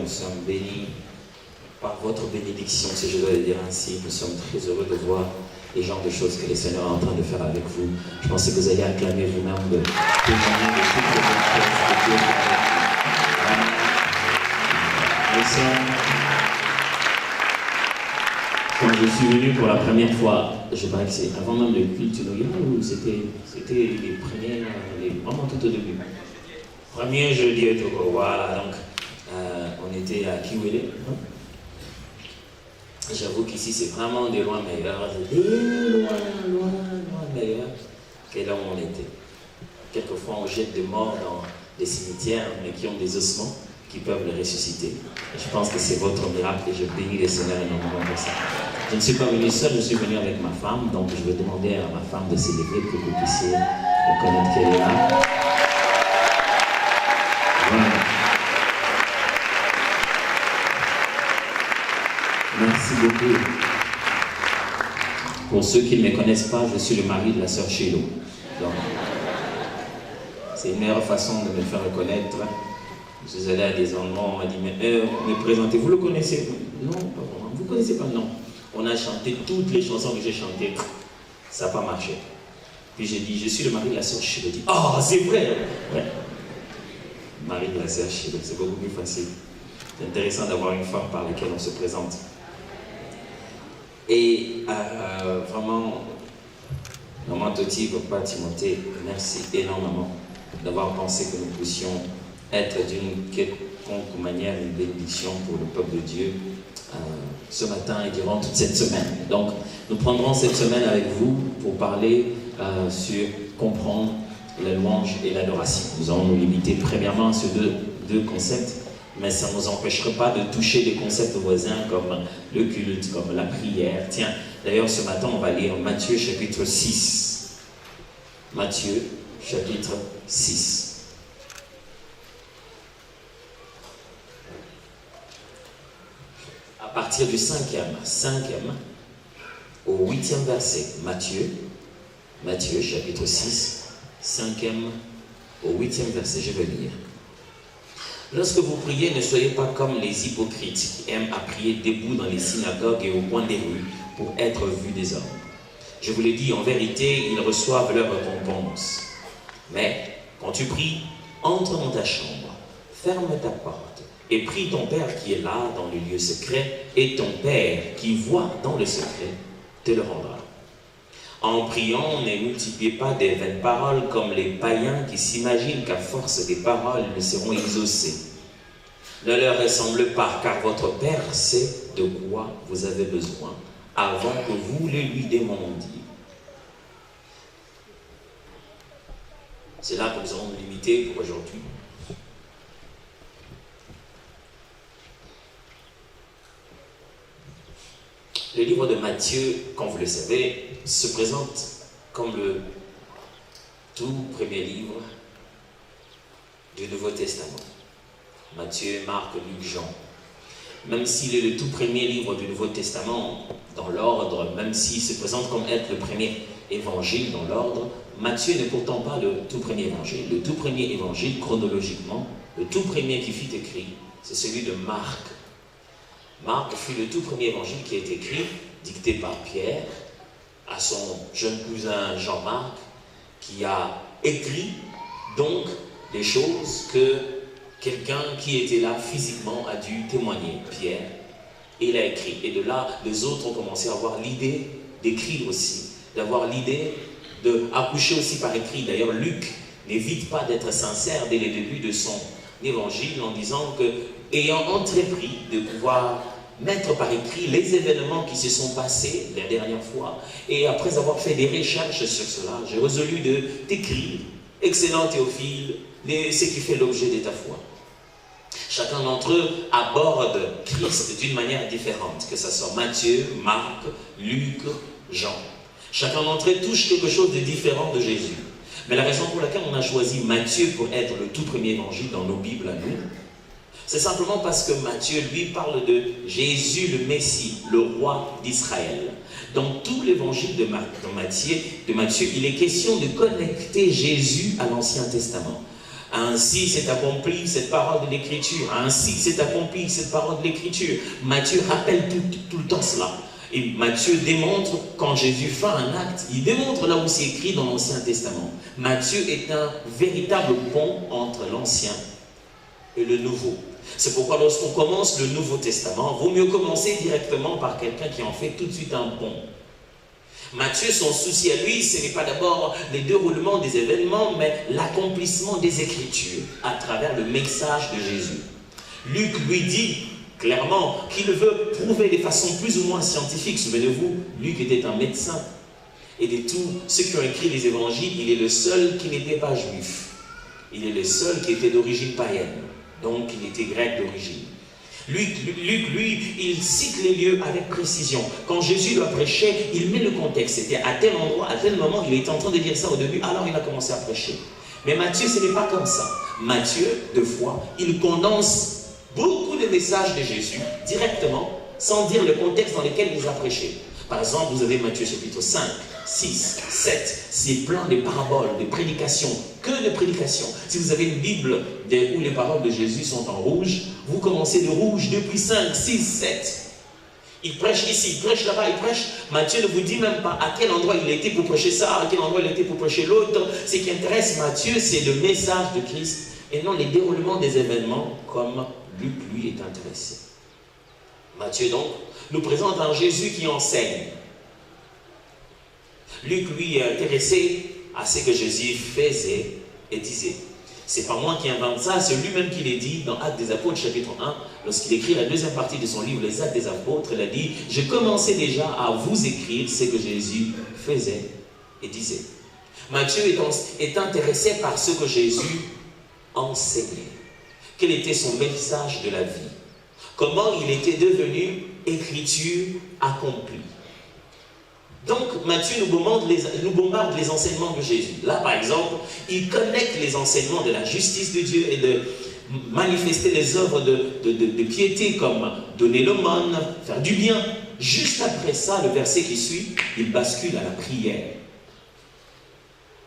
nous sommes bénis par votre bénédiction, si je dois le dire ainsi. Nous sommes très heureux de voir les genres de choses que le Seigneur est en train de faire avec vous. Je pense que vous allez acclamer vous-même de témoigner de toutes les bonnes choses que Dieu fait avec vous. Amen. Nous sommes... Quand je suis venu pour la première fois, je crois que c'est avant même le culte ou c'était les premiers, vraiment tout au début. Premier jeudi, voilà, donc on était à Kiwele. J'avoue qu'ici c'est vraiment des loin meilleurs, loin meilleurs que là où on était. Quelquefois on jette des morts dans des cimetières, mais qui ont des ossements qui peuvent les ressusciter. Et je pense que c'est votre miracle et je bénis le Seigneur énormément pour ça. Je ne suis pas venu seul, je suis venu avec ma femme, donc je vais demander à ma femme de s'élever pour que vous puissiez reconnaître qu'elle est là. Voilà. Merci beaucoup. Pour ceux qui ne me connaissent pas, je suis le mari de la sœur Chilo. Donc, c'est une meilleure façon de me faire reconnaître. Je suis allé à des endroits, on m'a dit, mais me présentez, vous le connaissez? Non, pas vraiment. Vous ne connaissez pas? Non. On a chanté toutes les chansons que j'ai chantées. Ça n'a pas marché. Puis j'ai dit, je suis le mari de la sœur Chilo. Dit, oh, c'est vrai. Ouais. Mari de la sœur Chilo, c'est beaucoup plus facile. C'est intéressant d'avoir une femme par laquelle on se présente. Et vraiment, maman Toti, papa Timothée, merci énormément d'avoir pensé que nous puissions être d'une quelconque manière une bénédiction pour le peuple de Dieu ce matin et durant toute cette semaine. Donc, nous prendrons cette semaine avec vous pour parler sur comprendre la louange et l'adoration. Nous allons nous limiter premièrement sur deux concepts, mais ça ne nous empêchera pas de toucher des concepts voisins comme le culte, comme la prière. Tiens, d'ailleurs ce matin on va lire Matthieu chapitre 6. Matthieu chapitre 6. À partir du 5e au 8e verset, Matthieu chapitre 6, 5e au 8e verset, je vais lire. Lorsque vous priez, ne soyez pas comme les hypocrites qui aiment à prier debout dans les synagogues et au coin des rues pour être vus des hommes. Je vous l'ai dit, en vérité, ils reçoivent leur récompense. Mais quand tu pries, entre dans ta chambre, ferme ta porte et prie ton Père qui est là dans le lieu secret, et ton Père qui voit dans le secret te le rendra. En priant, ne multipliez pas des vaines paroles comme les païens qui s'imaginent qu'à force des paroles, ils seront exaucés. Ne leur ressemble pas, car votre Père sait de quoi vous avez besoin avant que vous le lui demandiez. C'est là que nous allons nous limiter pour aujourd'hui. Le livre de Matthieu, comme vous le savez, se présente comme le tout premier livre du Nouveau Testament. Matthieu, Marc, Luc, Jean. Même s'il est le tout premier livre du Nouveau Testament dans l'ordre, même s'il se présente comme être le premier évangile dans l'ordre, Matthieu n'est pourtant pas le tout premier évangile. Le tout premier évangile, chronologiquement, le tout premier qui fut écrit, c'est celui de Marc. Marc fut le tout premier évangile qui a été écrit, dicté par Pierre, à son jeune cousin Jean-Marc, qui a écrit donc des choses que quelqu'un qui était là physiquement a dû témoigner, Pierre. Et il a écrit. Et de là, les autres ont commencé à avoir l'idée d'écrire aussi, d'avoir l'idée d'accoucher aussi par écrit. D'ailleurs, Luc n'évite pas d'être sincère dès le début de son évangile en disant que, ayant entrepris de pouvoir mettre par écrit les événements qui se sont passés la dernière fois, et après avoir fait des recherches sur cela, j'ai résolu de t'écrire, excellent Théophile, ce qui fait l'objet de ta foi. Chacun d'entre eux aborde Christ d'une manière différente, que ce soit Matthieu, Marc, Luc, Jean. Chacun d'entre eux touche quelque chose de différent de Jésus. Mais la raison pour laquelle on a choisi Matthieu pour être le tout premier évangile dans nos Bibles à nous, c'est simplement parce que Matthieu, lui, parle de Jésus le Messie, le roi d'Israël. Dans tout l'évangile de Matthieu, il est question de connecter Jésus à l'Ancien Testament. Ainsi s'est accomplie cette parole de l'Écriture. Ainsi s'est accomplie cette parole de l'Écriture. Matthieu rappelle tout le temps cela. Et Matthieu démontre, quand Jésus fait un acte, il démontre là où c'est écrit dans l'Ancien Testament. Matthieu est un véritable pont entre l'Ancien et le Nouveau. C'est pourquoi lorsqu'on commence le Nouveau Testament, il vaut mieux commencer directement par quelqu'un qui en fait tout de suite un pont. Matthieu, son souci à lui, ce n'est pas d'abord les déroulements des événements, mais l'accomplissement des Écritures à travers le message de Jésus. Luc lui dit clairement qu'il veut prouver de façon plus ou moins scientifique. Souvenez-vous, Luc était un médecin. Et de tous ceux qui ont écrit les évangiles, il est le seul qui n'était pas juif. Il est le seul qui était d'origine païenne. Donc, il était grec d'origine. Luc, lui, il cite les lieux avec précision. Quand Jésus doit prêcher, il met le contexte. C'était à tel endroit, à tel moment, il était en train de dire ça au début, alors il a commencé à prêcher. Mais Matthieu, ce n'est pas comme ça. Matthieu, deux fois, il condense beaucoup de messages de Jésus directement, sans dire le contexte dans lequel il a prêché. Par exemple, vous avez Matthieu chapitre 5, 6, 7, c'est plein de paraboles, de prédications, que de prédications. Si vous avez une Bible où les paroles de Jésus sont en rouge, vous commencez de rouge depuis 5, 6, 7. Il prêche ici, il prêche là-bas, il prêche. Matthieu ne vous dit même pas à quel endroit il était pour prêcher ça, à quel endroit il était pour prêcher l'autre. Ce qui intéresse Matthieu, c'est le message de Christ et non les déroulements des événements comme Luc, lui, est intéressé. Matthieu, donc, nous présente un Jésus qui enseigne. Luc, lui, est intéressé à ce que Jésus faisait et disait. C'est pas moi qui invente ça, c'est lui-même qui l'a dit dans Actes des Apôtres, chapitre 1, lorsqu'il écrit la deuxième partie de son livre, les Actes des Apôtres, il a dit « Je commençais déjà à vous écrire ce que Jésus faisait et disait. » Matthieu est intéressé par ce que Jésus enseignait. Quel était son message de la vie? Comment il était devenu écriture accomplie. Donc Matthieu nous bombarde les enseignements de Jésus. Là par exemple, il connecte les enseignements de la justice de Dieu et de manifester les œuvres de piété comme donner l'aumône, faire du bien. Juste après ça, le verset qui suit, il bascule à la prière.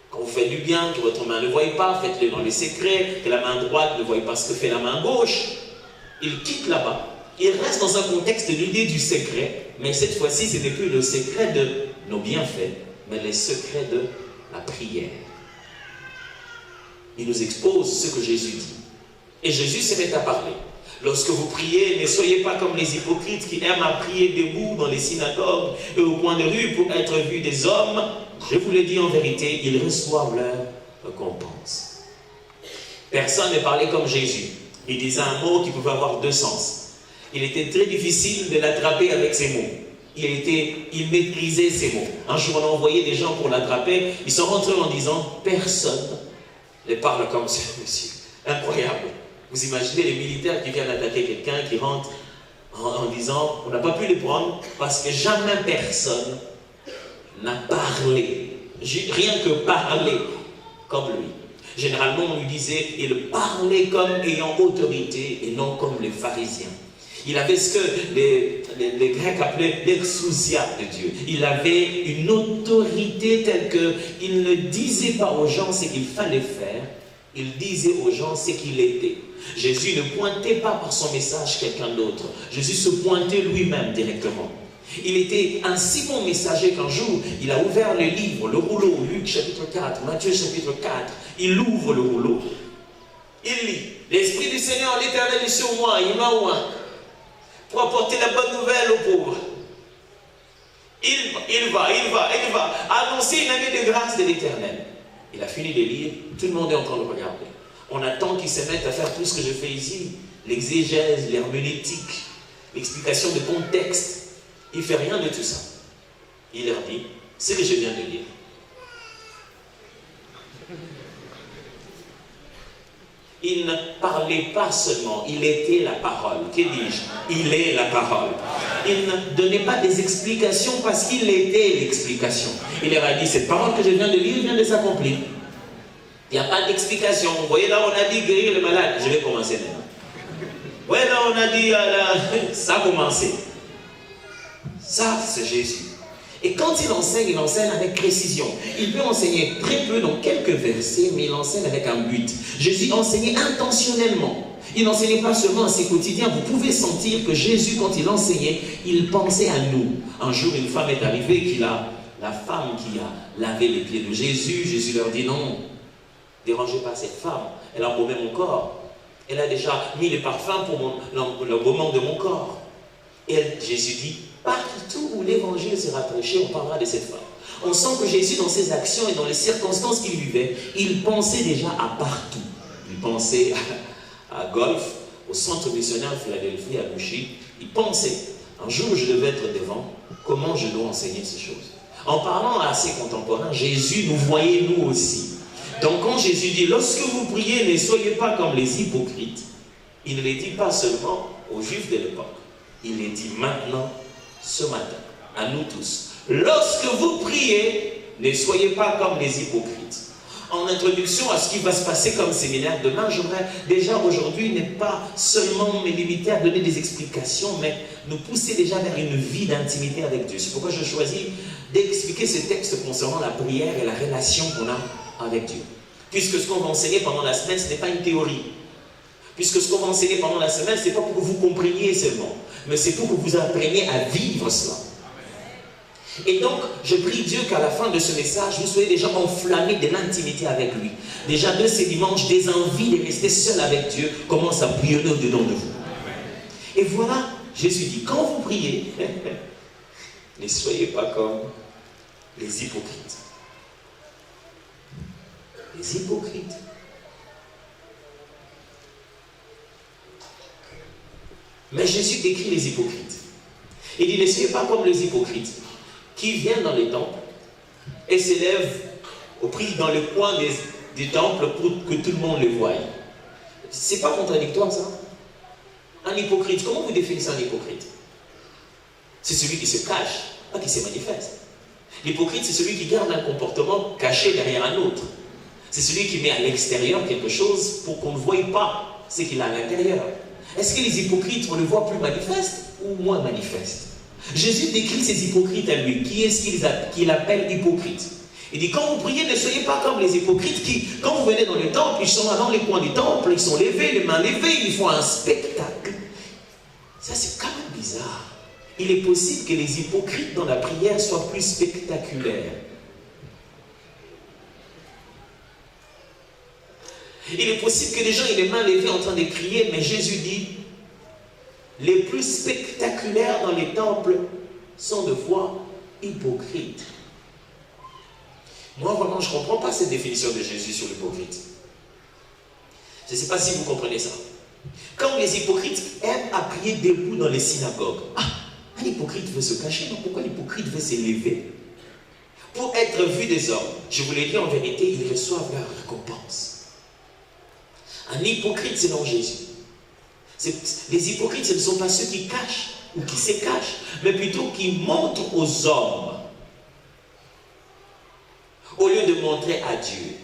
Quand vous faites du bien, que votre main ne voie pas, faites-le dans les secrets, que la main droite ne voie pas ce que fait la main gauche. Il quitte là-bas. Il reste dans un contexte de l'idée du secret, mais cette fois-ci, ce n'est plus le secret de nos bienfaits, mais le secret de la prière. Il nous expose ce que Jésus dit. Et Jésus se met à parler. Lorsque vous priez, ne soyez pas comme les hypocrites qui aiment à prier debout dans les synagogues et au coin de rue pour être vus des hommes. Je vous le dis en vérité, ils reçoivent leur récompense. Personne ne parlait comme Jésus. Il disait un mot qui pouvait avoir deux sens. Il était très difficile de l'attraper avec ces mots. Il maîtrisait ces mots. Un jour, on a envoyé des gens pour l'attraper. Ils sont rentrés en disant « Personne ne parle comme ce monsieur. » Incroyable. Vous imaginez les militaires qui viennent attaquer quelqu'un, qui rentre en disant « On n'a pas pu les prendre parce que jamais personne n'a parlé. Rien que parler comme lui. » Généralement, on lui disait « Il parlait comme ayant autorité et non comme les pharisiens. » Il avait ce que les Grecs appelaient l'exousia de Dieu. Il avait une autorité telle qu'il ne disait pas aux gens ce qu'il fallait faire, il disait aux gens ce qu'il était. Jésus ne pointait pas par son message quelqu'un d'autre. Jésus se pointait lui-même directement. Il était un si bon messager qu'un jour, il a ouvert le livre, le rouleau, Luc chapitre 4, Matthieu chapitre 4. Il ouvre le rouleau. Il lit. L'Esprit du Seigneur, l'Éternel est sur moi, il m'a oint pour apporter la bonne nouvelle aux pauvres. Il va annoncer une année de grâce de l'Éternel. Il a fini de lire, tout le monde est en train de regarder. On attend qu'il se mette à faire tout ce que je fais ici, l'exégèse, l'herméneutique, l'explication de contexte. Il ne fait rien de tout ça. Il leur dit, ce que je viens de lire. Il ne parlait pas seulement, il était la parole. Que dis-je? Il est la parole. Il ne donnait pas des explications parce qu'il était l'explication. Il leur a dit, cette parole que je viens de lire vient de s'accomplir. Il n'y a pas d'explication. Vous voyez là, on a dit guérir le malade. Je vais commencer maintenant. Vous voyez là, on a dit, ça a commencé. Ça, c'est Jésus. Et quand il enseigne avec précision. Il peut enseigner très peu dans quelques versets, mais il enseigne avec un but. Jésus enseignait intentionnellement. Il n'enseignait pas seulement à ses quotidiens. Vous pouvez sentir que Jésus, quand il enseignait, il pensait à nous. Un jour, une femme est arrivée, la femme qui a lavé les pieds de Jésus. Jésus leur dit non, dérangez pas cette femme. Elle a embaumé mon corps. Elle a déjà mis les parfums pour l'embaumement de mon corps. Et Jésus dit, partout où l'évangile sera prêché, on parlera de cette femme. On sent que Jésus, dans ses actions et dans les circonstances qu'il vivait, il pensait déjà à partout. Il pensait à Golf, au centre missionnaire Philadelphie, à Bouchy. Il pensait, un jour je devais être devant, comment je dois enseigner ces choses. En parlant à ses contemporains, Jésus nous voyait nous aussi. Donc quand Jésus dit, lorsque vous priez, ne soyez pas comme les hypocrites, il ne les dit pas seulement aux Juifs de l'époque. Il les dit maintenant, ce matin, à nous tous. Lorsque vous priez, ne soyez pas comme les hypocrites. En introduction à ce qui va se passer comme séminaire demain, j'aimerais déjà aujourd'hui ne pas seulement me limiter à donner des explications, mais nous pousser déjà vers une vie d'intimité avec Dieu. C'est pourquoi je choisis d'expliquer ce texte concernant la prière et la relation qu'on a avec Dieu. Puisque ce qu'on va enseigner pendant la semaine, ce n'est pas une théorie. Puisque ce qu'on va enseigner pendant la semaine, ce n'est pas pour que vous compreniez seulement, mais c'est pour que vous appreniez à vivre cela. Et donc, je prie Dieu qu'à la fin de ce message, vous soyez déjà enflammés de l'intimité avec lui. Déjà de ces dimanches, des envies de rester seul avec Dieu commencent à bouillonner au-dedans de vous. Et voilà, Jésus dit, quand vous priez, ne soyez pas comme les hypocrites. Les hypocrites. Mais Jésus décrit les hypocrites. Il dit, ne soyez pas comme les hypocrites qui viennent dans les temples et s'élèvent au prix dans le coin des temples pour que tout le monde les voie. C'est pas contradictoire ça? Un hypocrite, comment vous définissez un hypocrite? C'est celui qui se cache, pas qui se manifeste. L'hypocrite, c'est celui qui garde un comportement caché derrière un autre. C'est celui qui met à l'extérieur quelque chose pour qu'on ne voie pas ce qu'il a à l'intérieur. Est-ce que les hypocrites, on le voit plus manifeste ou moins manifeste? Jésus décrit ces hypocrites à lui. Qui est-ce qu'il appelle hypocrite? Il dit, quand vous priez, ne soyez pas comme les hypocrites qui, quand vous venez dans le temple, ils sont là dans les coins du temple, ils sont levés, les mains levées, ils font un spectacle. Ça, c'est quand même bizarre. Il est possible que les hypocrites dans la prière soient plus spectaculaires. Il est possible que les gens aient les mains levées en train de crier, mais Jésus dit, les plus spectaculaires dans les temples sont de foi hypocrites. Moi, vraiment, je ne comprends pas cette définition de Jésus sur l'hypocrite. Je ne sais pas si vous comprenez ça. Quand les hypocrites aiment à prier debout dans les synagogues, un hypocrite veut se cacher, donc pourquoi l'hypocrite veut s'élever? Pour être vu des hommes. Je vous l'ai dit en vérité, ils reçoivent leur récompense. Un hypocrite, c'est non Jésus. Les hypocrites, ce ne sont pas ceux qui cachent ou qui se cachent, mais plutôt qui montrent aux hommes au lieu de montrer à Dieu.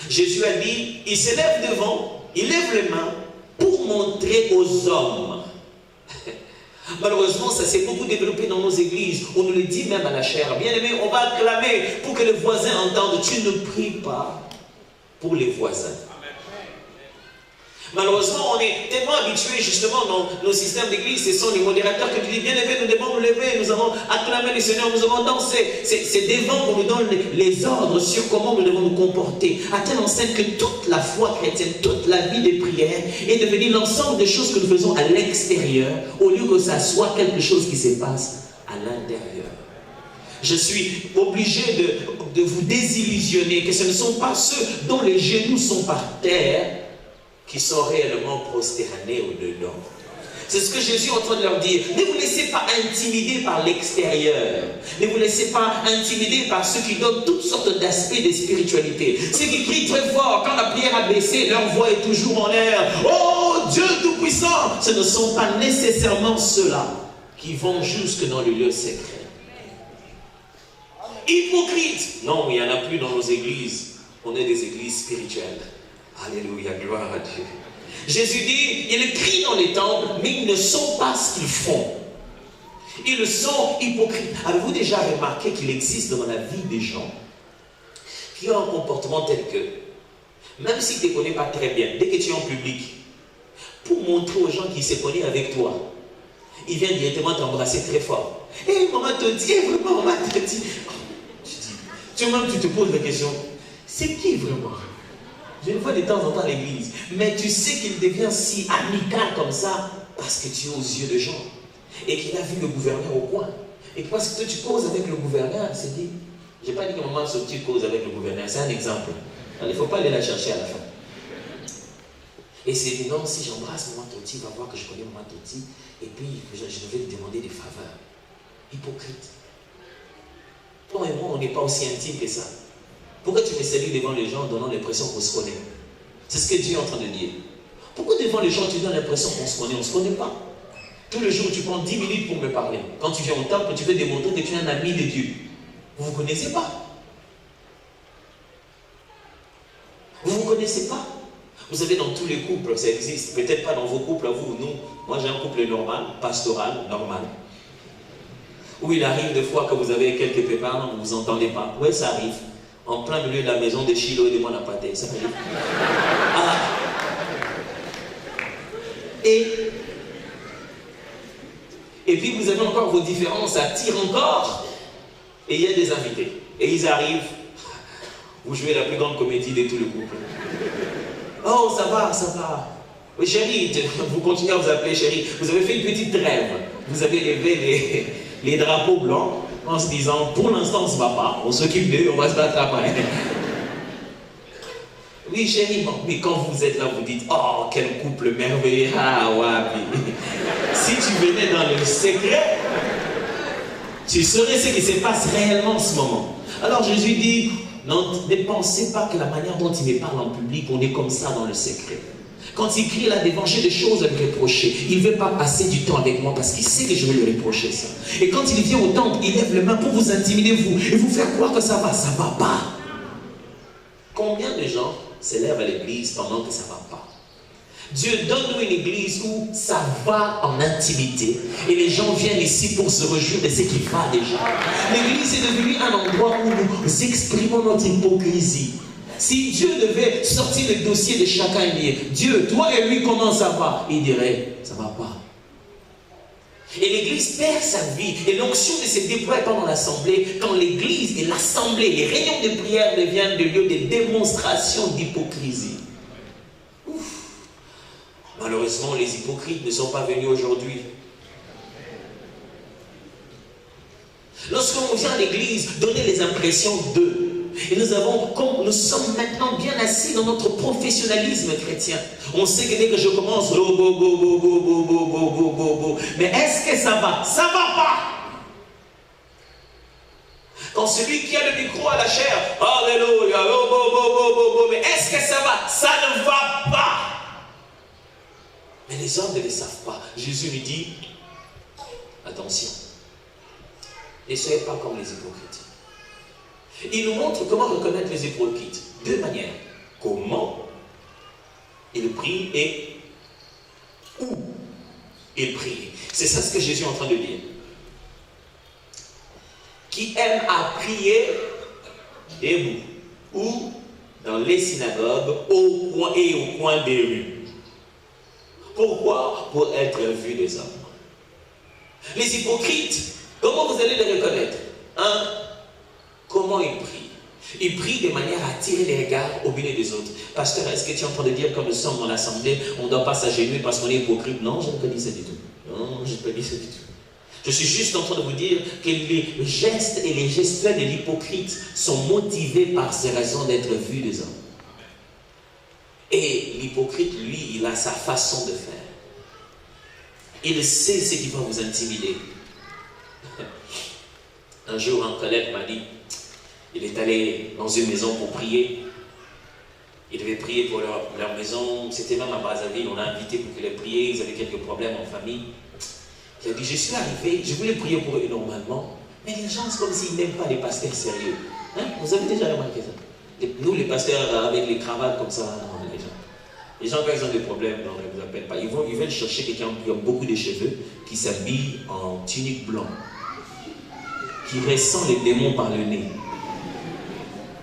Jésus a dit, il se lève devant, il lève les mains pour montrer aux hommes. Malheureusement, ça s'est beaucoup développé dans nos églises. On nous le dit même à la chair. Bien aimé, on va acclamer pour que les voisins entendent. Tu ne pries pas pour les voisins. Malheureusement, on est tellement habitués justement dans nos systèmes d'église, ce sont les modérateurs que tu dis, bien aimé, nous devons nous lever, nous avons acclamé le Seigneur, nous avons dansé. C'est devant qu'on nous donne les ordres sur comment nous devons nous comporter, à telle enseigne que toute la foi chrétienne, toute la vie de prière est devenue l'ensemble des choses que nous faisons à l'extérieur, au lieu que ça soit quelque chose qui se passe à l'intérieur. Je suis obligé de vous désillusionner que ce ne sont pas ceux dont les genoux sont par terre qui sont réellement prosternés au-dedans. C'est ce que Jésus est en train de leur dire. Ne vous laissez pas intimider par l'extérieur. Ne vous laissez pas intimider par ceux qui donnent toutes sortes d'aspects de spiritualité. Ceux qui crient très fort, quand la prière a baissé, leur voix est toujours en l'air. Oh Dieu Tout-Puissant! Ce ne sont pas nécessairement ceux-là qui vont jusque dans le lieu secret. Hypocrite! Non, il n'y en a plus dans nos églises. On est des églises spirituelles. Alléluia, gloire à Dieu. Jésus dit, ils crient dans les temples, mais ils ne sont pas ce qu'ils font. Ils sont hypocrites. Avez-vous déjà remarqué qu'il existe dans la vie des gens qui ont un comportement tel que, même s'ils ne te connaissent pas très bien, dès que tu es en public, pour montrer aux gens qu'ils se connaissent avec toi, ils viennent directement t'embrasser très fort. Et maman te dit, vraiment, maman te dit. Tu-même, tu te poses la question, c'est qui vraiment? Je le vois de temps en temps à l'église, mais tu sais qu'il devient si amical comme ça parce que tu es aux yeux de gens et qu'il a vu le gouverneur au coin. Et parce que toi, tu causes avec le gouverneur, il s'est dit, je n'ai pas dit que maman tu causes avec le gouverneur, c'est un exemple. Alors, il ne faut pas aller la chercher à la fin. Et c'est dit, non, si j'embrasse maman Toti, il va voir que je connais maman Toti, et puis je vais lui demander des faveurs. Hypocrite. Toi et moi, on n'est pas aussi intime que ça. Pourquoi tu me salues devant les gens en donnant l'impression qu'on se connaît? C'est ce que Dieu est en train de dire. Pourquoi devant les gens tu donnes l'impression qu'on se connaît? On ne se connaît pas. Tous les jours, tu prends 10 minutes pour me parler. Quand tu viens au temple, tu veux démontrer que tu es un ami de Dieu. Vous ne vous connaissez pas. Vous ne vous connaissez pas. Vous savez, dans tous les couples, ça existe. Peut-être pas dans vos couples, à vous ou nous. Moi, j'ai un couple normal, pastoral, normal. Où il arrive des fois que vous avez quelques pépins, vous ne vous entendez pas. Oui, ça arrive. En plein milieu de la maison de Chilo et de Monapaté. Ça arrive. Ah. Et puis vous avez encore vos différences, ça tire encore. Et il y a des invités. Et ils arrivent. Vous jouez la plus grande comédie de tout le couple. Oh, ça va, ça va. Oui, chérie, vous continuez à vous appeler chérie. Vous avez fait une petite trêve. Vous avez levé les drapeaux blancs en se disant, pour l'instant, on ne se bat pas. On s'occupe d'eux, on va se battre après. Oui, chérie, mais quand vous êtes là, vous dites, oh, quel couple merveilleux. Ah, ouais. Si tu venais dans le secret, tu saurais ce qui se passe réellement en ce moment. Alors Jésus dit, ne pensez pas que la manière dont il me parle en public, on est comme ça dans le secret. Quand il crie là devant, j'ai des choses à lui reprocher. Il ne veut pas passer du temps avec moi parce qu'il sait que je vais lui reprocher ça. Et quand il vient au temple, il lève les mains pour vous intimider, vous, et vous faire croire que ça va pas. Combien de gens s'élèvent à l'église pendant que ça ne va pas? Dieu donne-nous une église où ça va en intimité. Et les gens viennent ici pour se réjouir de ce qui va déjà. L'église est devenue un endroit où nous exprimons notre hypocrisie. Si Dieu devait sortir le dossier de chacun et dire, Dieu, toi et lui, comment ça va? Il dirait, ça ne va pas. Et l'église perd sa vie. Et l'onction ne se déploie pas dans l'assemblée. Quand l'église et l'assemblée, les réunions de prière deviennent des lieux de démonstration d'hypocrisie. Malheureusement, les hypocrites ne sont pas venus aujourd'hui. Lorsqu'on vient à l'église, donner les impressions d'eux. Et nous sommes maintenant bien assis dans notre professionnalisme chrétien. On sait que dès que je commence, mais est-ce que ça va? Ça va pas. Quand celui qui a le micro à la chair, alléluia, mais est-ce que ça va? Ça ne va pas. Mais les hommes ne le savent pas. Jésus lui dit, attention, ne soyez pas comme les hypocrites. Il nous montre comment reconnaître les hypocrites. Deux manières. Comment ils prient et où ils prient. C'est ça ce que Jésus est en train de dire. Qui aime à prier debout ou dans les synagogues au coin des rues. Pourquoi? Pour être vu des hommes. Les hypocrites, comment vous allez les reconnaître? Comment ils prient? Ils prient de manière à attirer les regards au milieu des autres. Pasteur, est-ce que tu es en train de dire, comme nous sommes dans l'assemblée, on ne doit pas s'agenouiller parce qu'on est hypocrite? Non, je ne peux pas dire ça du tout. Non, je ne peux pas dire ça du tout. Je suis juste en train de vous dire que les gestes et les gestuels de l'hypocrite sont motivés par ces raisons d'être vus des hommes. Et l'hypocrite, lui, il a sa façon de faire. Il sait ce qui va vous intimider. Un jour, un collègue m'a dit, il est allé dans une maison pour prier. Il devait prier pour leur maison. C'était même à Brazzaville, on l'a invité pour qu'il ait prié. Ils avaient quelques problèmes en famille. Il a dit, je suis arrivé, je voulais prier pour eux normalement. Mais les gens, c'est comme s'ils n'aiment pas les pasteurs sérieux. Hein? Vous avez déjà remarqué ça? Nous, les pasteurs avec les cravates comme ça, non, les gens. Les gens, quand ils ont des problèmes, non, ils ne vous appellent pas. Ils veulent chercher quelqu'un qui a beaucoup de cheveux, qui s'habille en tunique blanc, qui ressent les démons par le nez.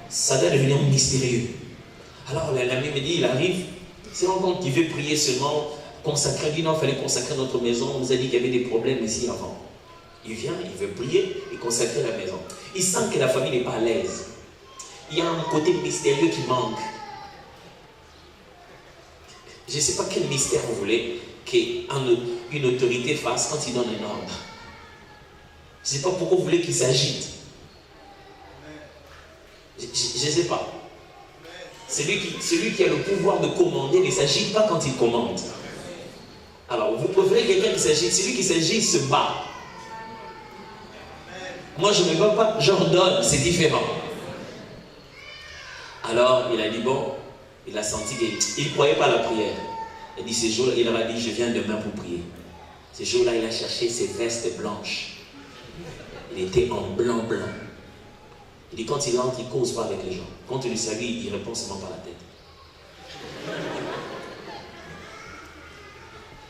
Ça doit devenir mystérieux. Alors l'ami me dit, il arrive, c'est rend compte qu'il veut prier seulement, consacrer. Il dit non, il fallait consacrer notre maison. On nous a dit qu'il y avait des problèmes ici avant. Il vient, il veut prier et consacrer la maison. Il sent que la famille n'est pas à l'aise. Il y a un côté mystérieux qui manque. Je ne sais pas quel mystère vous voulez qu'une autorité fasse quand il donne un ordre. Je ne sais pas pourquoi vous voulez qu'il s'agite. Je ne sais pas. Celui qui a le pouvoir de commander ne s'agite pas quand il commande. Alors, vous préférez quelqu'un qui s'agite. Celui qui s'agite se bat. Moi, je ne me bats pas, j'ordonne, c'est différent. Alors, il a dit, bon, il a senti qu'il ne croyait pas à la prière. Il dit, ce jour-là, il leur a dit, je viens demain pour prier. Ce jour-là, il a cherché ses vestes blanches. Il était en blanc. Il dit, quand il entre, il ne cause pas avec les gens. Quand il lui salue, il répond seulement par la tête.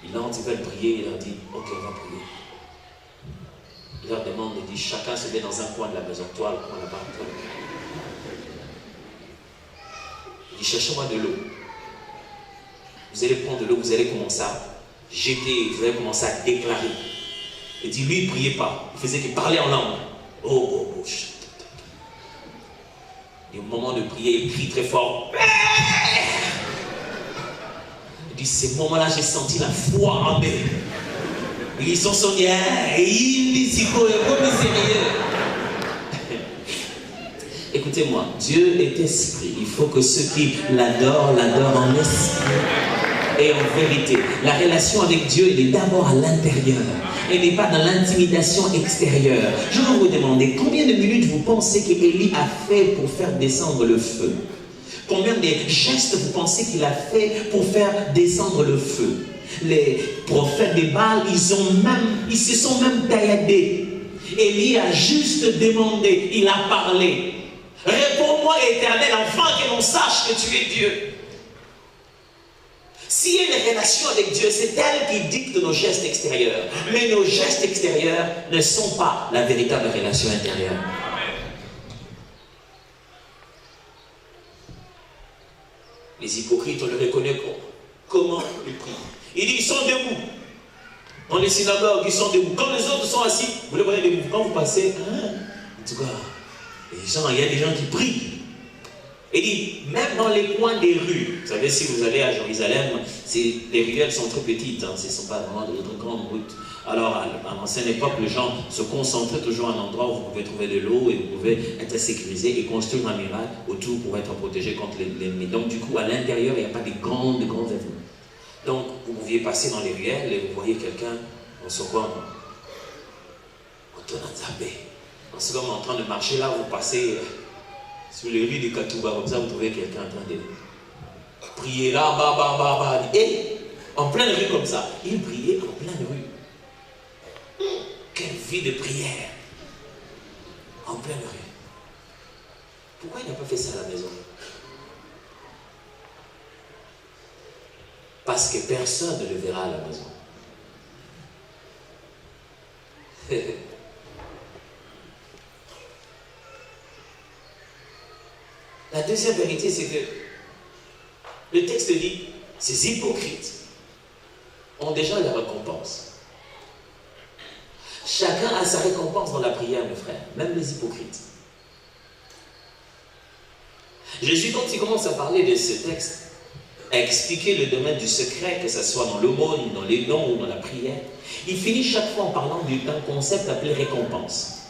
Il entre, ils veulent prier, il leur dit, ok, on va prier. Il leur demande, il dit, chacun se met dans un coin de la maison, toi, le coin là-bas, toi. Il dit, cherchez-moi de l'eau. Vous allez prendre de l'eau, vous allez commencer à jeter, vous allez commencer à déclarer. Il dit, lui, il ne priait pas. Il faisait qu'il parlait en langue. Oh. Et au moment de prier, il crie très fort. Il dit, ce moment-là, j'ai senti la foi en eux. Ils sont sonnés, il dit, c'est quoi, sérieux. Écoutez-moi, Dieu est esprit. Il faut que ceux qui l'adorent en esprit et en vérité. La relation avec Dieu, elle est d'abord à l'intérieur. Elle n'est pas dans l'intimidation extérieure. Je vais vous demander, combien de minutes vous pensez qu'Élie a fait pour faire descendre le feu? Combien de gestes vous pensez qu'il a fait pour faire descendre le feu? Les prophètes des Baals, ils se sont même tailladés. Élie a juste demandé, il a parlé. Réponds-moi, Éternel, enfin que l'on sache que tu es Dieu. S'il y a une relation avec Dieu, c'est elle qui dicte nos gestes extérieurs. Mais nos gestes extérieurs ne sont pas la véritable relation intérieure. Les hypocrites, on le reconnaît comment ils prient. Il dit, ils sont debout. Dans les synagogues, ils sont debout. Quand les autres sont assis, vous les voyez debout. Quand vous passez, en tout cas, il y a des gens qui prient. Il dit, même dans les coins des rues, vous savez, si vous allez à Jérusalem, les ruelles sont très petites, ce ne sont pas vraiment de grandes routes. Alors, à l'ancienne époque, les gens se concentraient toujours à un endroit où vous pouvez trouver de l'eau et vous pouvez être sécurisé et construire un muraille autour pour être protégé contre l'ennemi. Donc, du coup, à l'intérieur, il n'y a pas de grandes avenues. Donc, vous pouviez passer dans les ruelles et vous voyez quelqu'un en ce coin, en train de zapper. En ce moment, en train de marcher là, vous passez sur les rues de Katouba, comme ça, vous trouvez quelqu'un en train de prier là, et en pleine rue comme ça. Il priait en pleine rue. Quelle vie de prière! En pleine rue. Pourquoi il n'a pas fait ça à la maison? Parce que personne ne le verra à la maison. La deuxième vérité, c'est que le texte dit, ces hypocrites ont déjà la récompense. Chacun a sa récompense dans la prière, mes frères, même les hypocrites. Jésus, quand il commence à parler de ce texte, à expliquer le domaine du secret, que ce soit dans l'aumône, dans les dons ou dans la prière, il finit chaque fois en parlant d'un concept appelé récompense.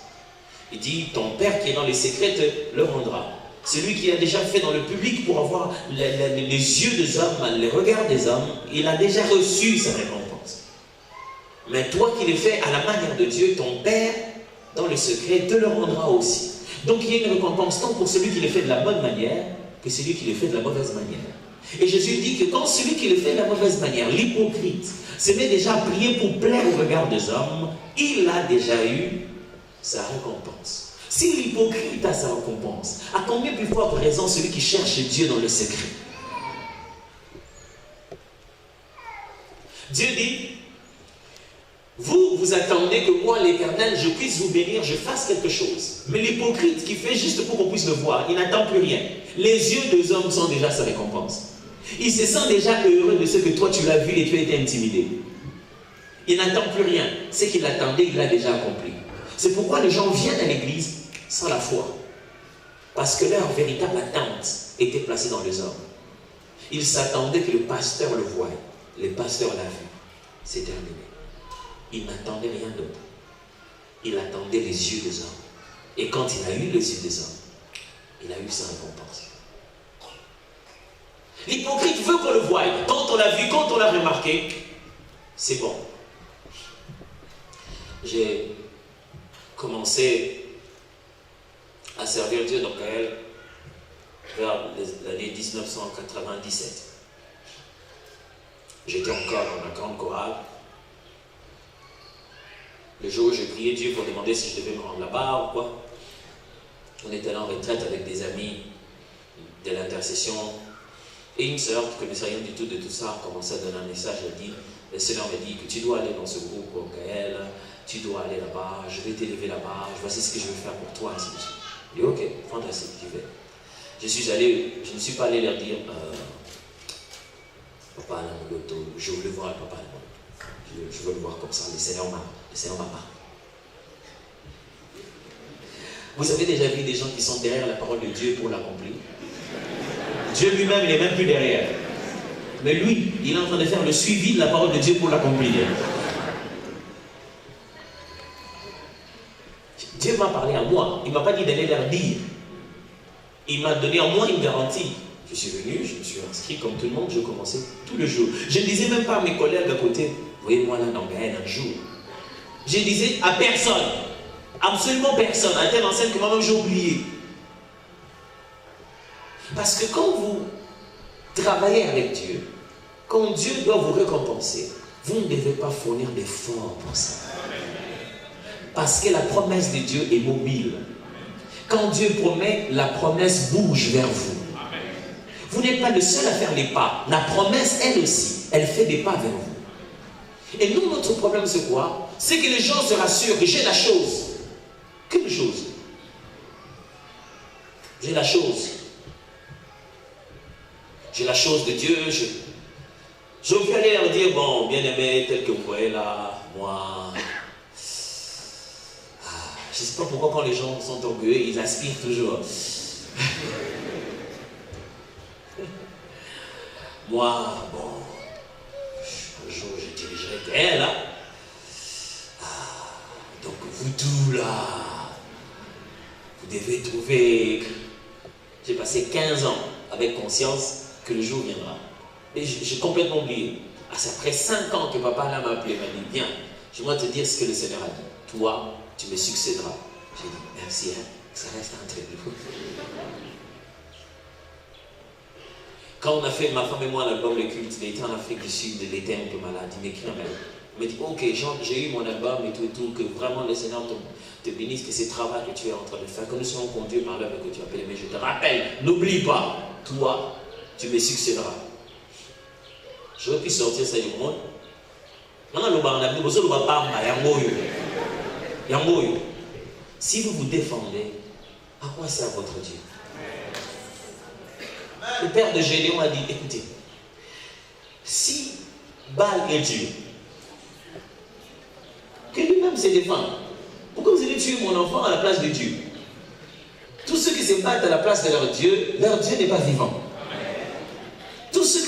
Il dit, ton Père qui est dans les secrets te le rendra. Celui qui a déjà fait dans le public pour avoir les yeux des hommes, les regards des hommes, il a déjà reçu sa récompense. Mais toi qui le fais à la manière de Dieu, ton Père, dans le secret, te le rendra aussi. Donc il y a une récompense tant pour celui qui le fait de la bonne manière, que celui qui le fait de la mauvaise manière. Et Jésus dit que quand celui qui le fait de la mauvaise manière, l'hypocrite, se met déjà à prier pour plaire au regard des hommes, il a déjà eu sa récompense. Si l'hypocrite a sa récompense, à combien plus forte raison celui qui cherche Dieu dans le secret? Dieu dit, vous attendez que moi, l'Éternel, je puisse vous bénir, je fasse quelque chose. Mais l'hypocrite qui fait juste pour qu'on puisse le voir, il n'attend plus rien. Les yeux des hommes sont déjà sa récompense. Il se sent déjà heureux de ce que toi tu l'as vu et tu as été intimidé. Il n'attend plus rien. Ce qu'il attendait, il l'a déjà accompli. C'est pourquoi les gens viennent à l'église sans la foi. Parce que leur véritable attente était placée dans les hommes. Ils s'attendaient que le pasteur le voie. Le pasteur l'a vu. C'est terminé. Il n'attendait rien d'autre. Il attendait les yeux des hommes. Et quand il a eu les yeux des hommes, il a eu sa récompense. L'hypocrite veut qu'on le voie. Quand on l'a vu, quand on l'a remarqué, c'est bon. J'ai commencé à servir Dieu dans Gaël vers l'année 1997. J'étais encore dans la grande chorale. Le jour où j'ai prié Dieu pour demander si je devais me rendre là-bas ou quoi, on était là en retraite avec des amis de l'intercession. Et une sœur qui ne connaissait rien du tout de tout ça a commencé à donner un message. Elle dit, le Seigneur m'a dit que tu dois aller dans ce groupe au Gaël, tu dois aller là-bas, je vais t'élever là-bas, voici ce que je vais faire pour toi, ainsi de suite. Je dis, ok, fantastique, j'y vais. Je ne suis pas allé leur dire, papa, je voulais voir papa, je veux le voir comme ça, le Seigneur m'a parlé. Vous avez déjà vu des gens qui sont derrière la parole de Dieu pour l'accomplir? Dieu lui-même, il n'est même plus derrière. Mais lui, il est en train de faire le suivi de la parole de Dieu pour l'accomplir. Dieu m'a parlé à moi. Il ne m'a pas dit d'aller leur dire. Il m'a donné à moi une garantie. Je suis venu, je me suis inscrit comme tout le monde, je commençais tous les jours. Je ne disais même pas à mes collègues à côté, voyez-moi là dans Gaël un jour. Je disais à personne, absolument personne, à telle enseigne que moi-même j'ai oublié. Parce que quand vous travaillez avec Dieu, quand Dieu doit vous récompenser, vous ne devez pas fournir d'efforts pour ça. Parce que la promesse de Dieu est mobile. Quand Dieu promet, la promesse bouge vers vous. Vous n'êtes pas le seul à faire les pas. La promesse, elle aussi, elle fait des pas vers vous. Et nous, notre problème, c'est quoi? C'est que les gens se rassurent que j'ai la chose. Quelle chose? J'ai la chose. J'ai la chose de Dieu. Je veux aller leur dire, bon, bien aimé, tel que vous voyez là, moi... Je ne sais pas pourquoi quand les gens sont orgueilleux, ils aspirent toujours. Moi, bon, un jour je dirigerai Gaël, hein. Donc vous tous là, vous devez trouver... J'ai passé 15 ans avec conscience que le jour viendra. Et j'ai complètement oublié. C'est après 5 ans que papa là m'a appelé, m'a dit, viens, je vais te dire ce que le Seigneur a dit. Toi, tu me succéderas. J'ai dit, merci, hein, ça reste entre nous. Quand on a fait, ma femme et moi, l'album Le Culte, il était en Afrique du Sud, il était un peu malade, il m'écrit un mail. Il me dit, ok, j'ai eu mon album et tout, que vraiment le Seigneur te bénisse, que c'est le travail que tu es en train de faire, que nous soyons conduits par l'œuvre que tu as appelé. Mais je te rappelle, n'oublie pas, toi, tu me succéderas. J'aurais pu sortir ça du monde. Si vous vous défendez, à quoi sert votre Dieu? Le père de Gédéon a dit, écoutez, si Baal est Dieu, que lui-même se défende. Pourquoi vous allez tuer mon enfant à la place de Dieu? Tous ceux qui se battent à la place de leur Dieu n'est pas vivant. Tous ceux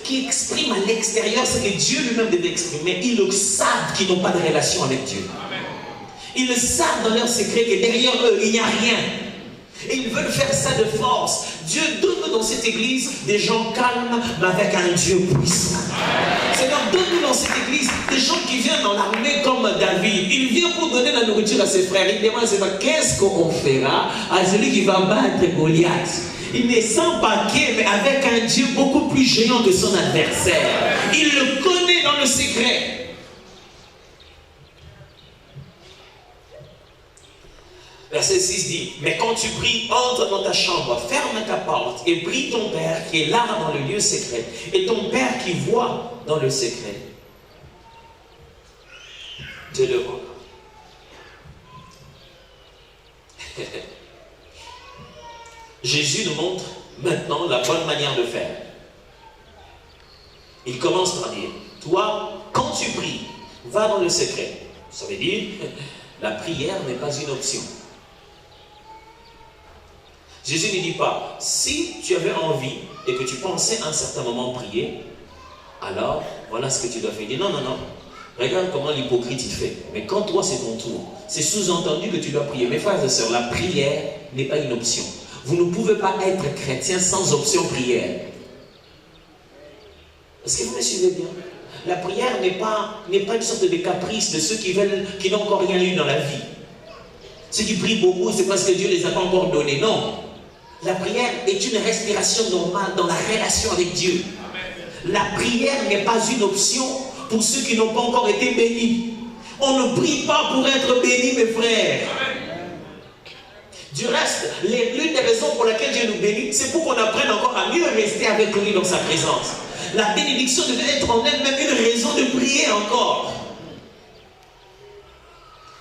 qui expriment à l'extérieur ce que Dieu lui-même devait exprimer, ils le savent qu'ils n'ont pas de relation avec Dieu. Ils le savent dans leur secret que derrière eux, il n'y a rien. Et ils veulent faire ça de force. Dieu donne dans cette église des gens calmes, mais avec un Dieu puissant. Seigneur, donne-nous dans cette église des gens qui viennent dans l'armée comme David. Il vient pour donner la nourriture à ses frères. Il demande, qu'est-ce qu'on fera à celui qui va battre Goliath? Il n'est sans paquet, mais avec un Dieu beaucoup plus géant que son adversaire. Il le connaît dans le secret. Verset 6 dit, mais quand tu pries, entre dans ta chambre, ferme ta porte et prie ton Père qui est là dans le lieu secret. Et ton Père qui voit dans le secret te le rendra. Jésus nous montre maintenant la bonne manière de faire. Il commence par dire, toi, quand tu pries, va dans le secret. Ça veut dire, la prière n'est pas une option. Jésus ne dit pas, si tu avais envie et que tu pensais à un certain moment prier, alors voilà ce que tu dois faire. Il dit, non, non, non. Regarde comment l'hypocrite il fait. Mais quand toi c'est ton tour, c'est sous-entendu que tu dois prier. Mes frères et sœurs, la prière n'est pas une option. Vous ne pouvez pas être chrétien sans option prière. Est-ce que vous me suivez bien? La prière n'est pas une sorte de caprice de ceux qui n'ont encore rien eu dans la vie. Ceux qui prient beaucoup, c'est parce que Dieu ne les a pas encore donnés. Non. La prière est une respiration normale dans la relation avec Dieu. La prière n'est pas une option pour ceux qui n'ont pas encore été bénis. On ne prie pas pour être béni, mes frères. Du reste, l'une des raisons pour laquelle Dieu nous bénit, c'est pour qu'on apprenne encore à mieux rester avec lui dans sa présence. La bénédiction devait être en elle-même une raison de prier encore.